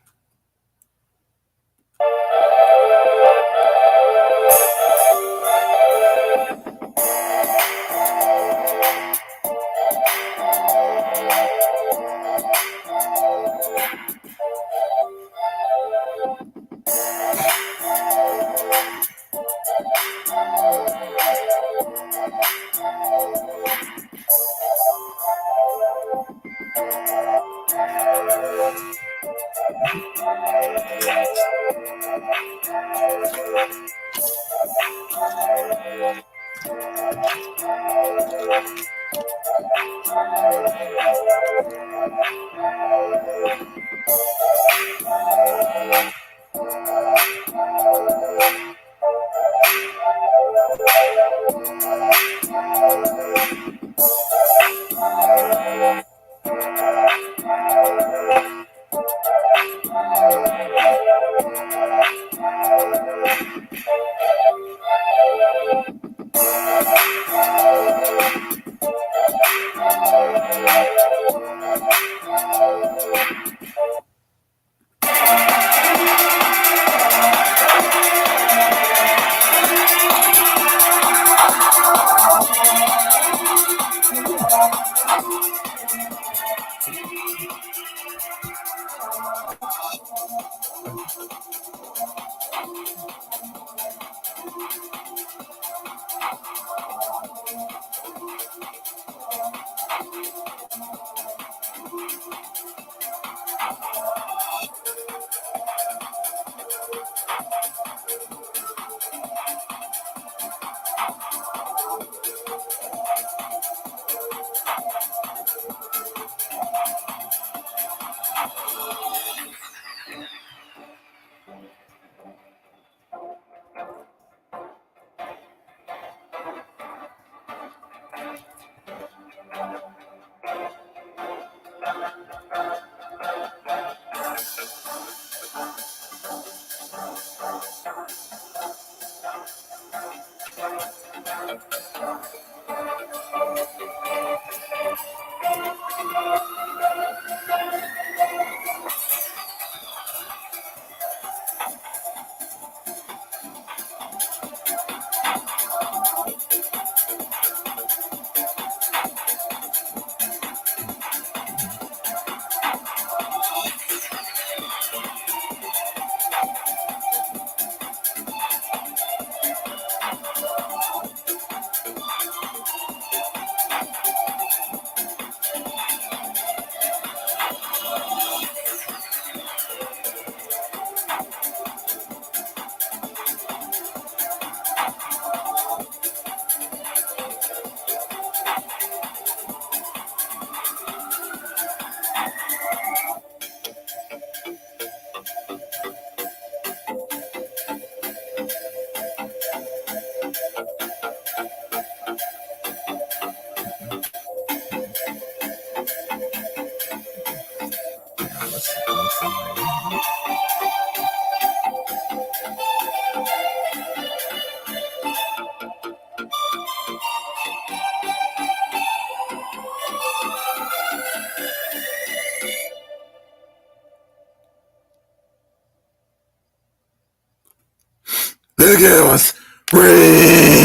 The Chaos Rain.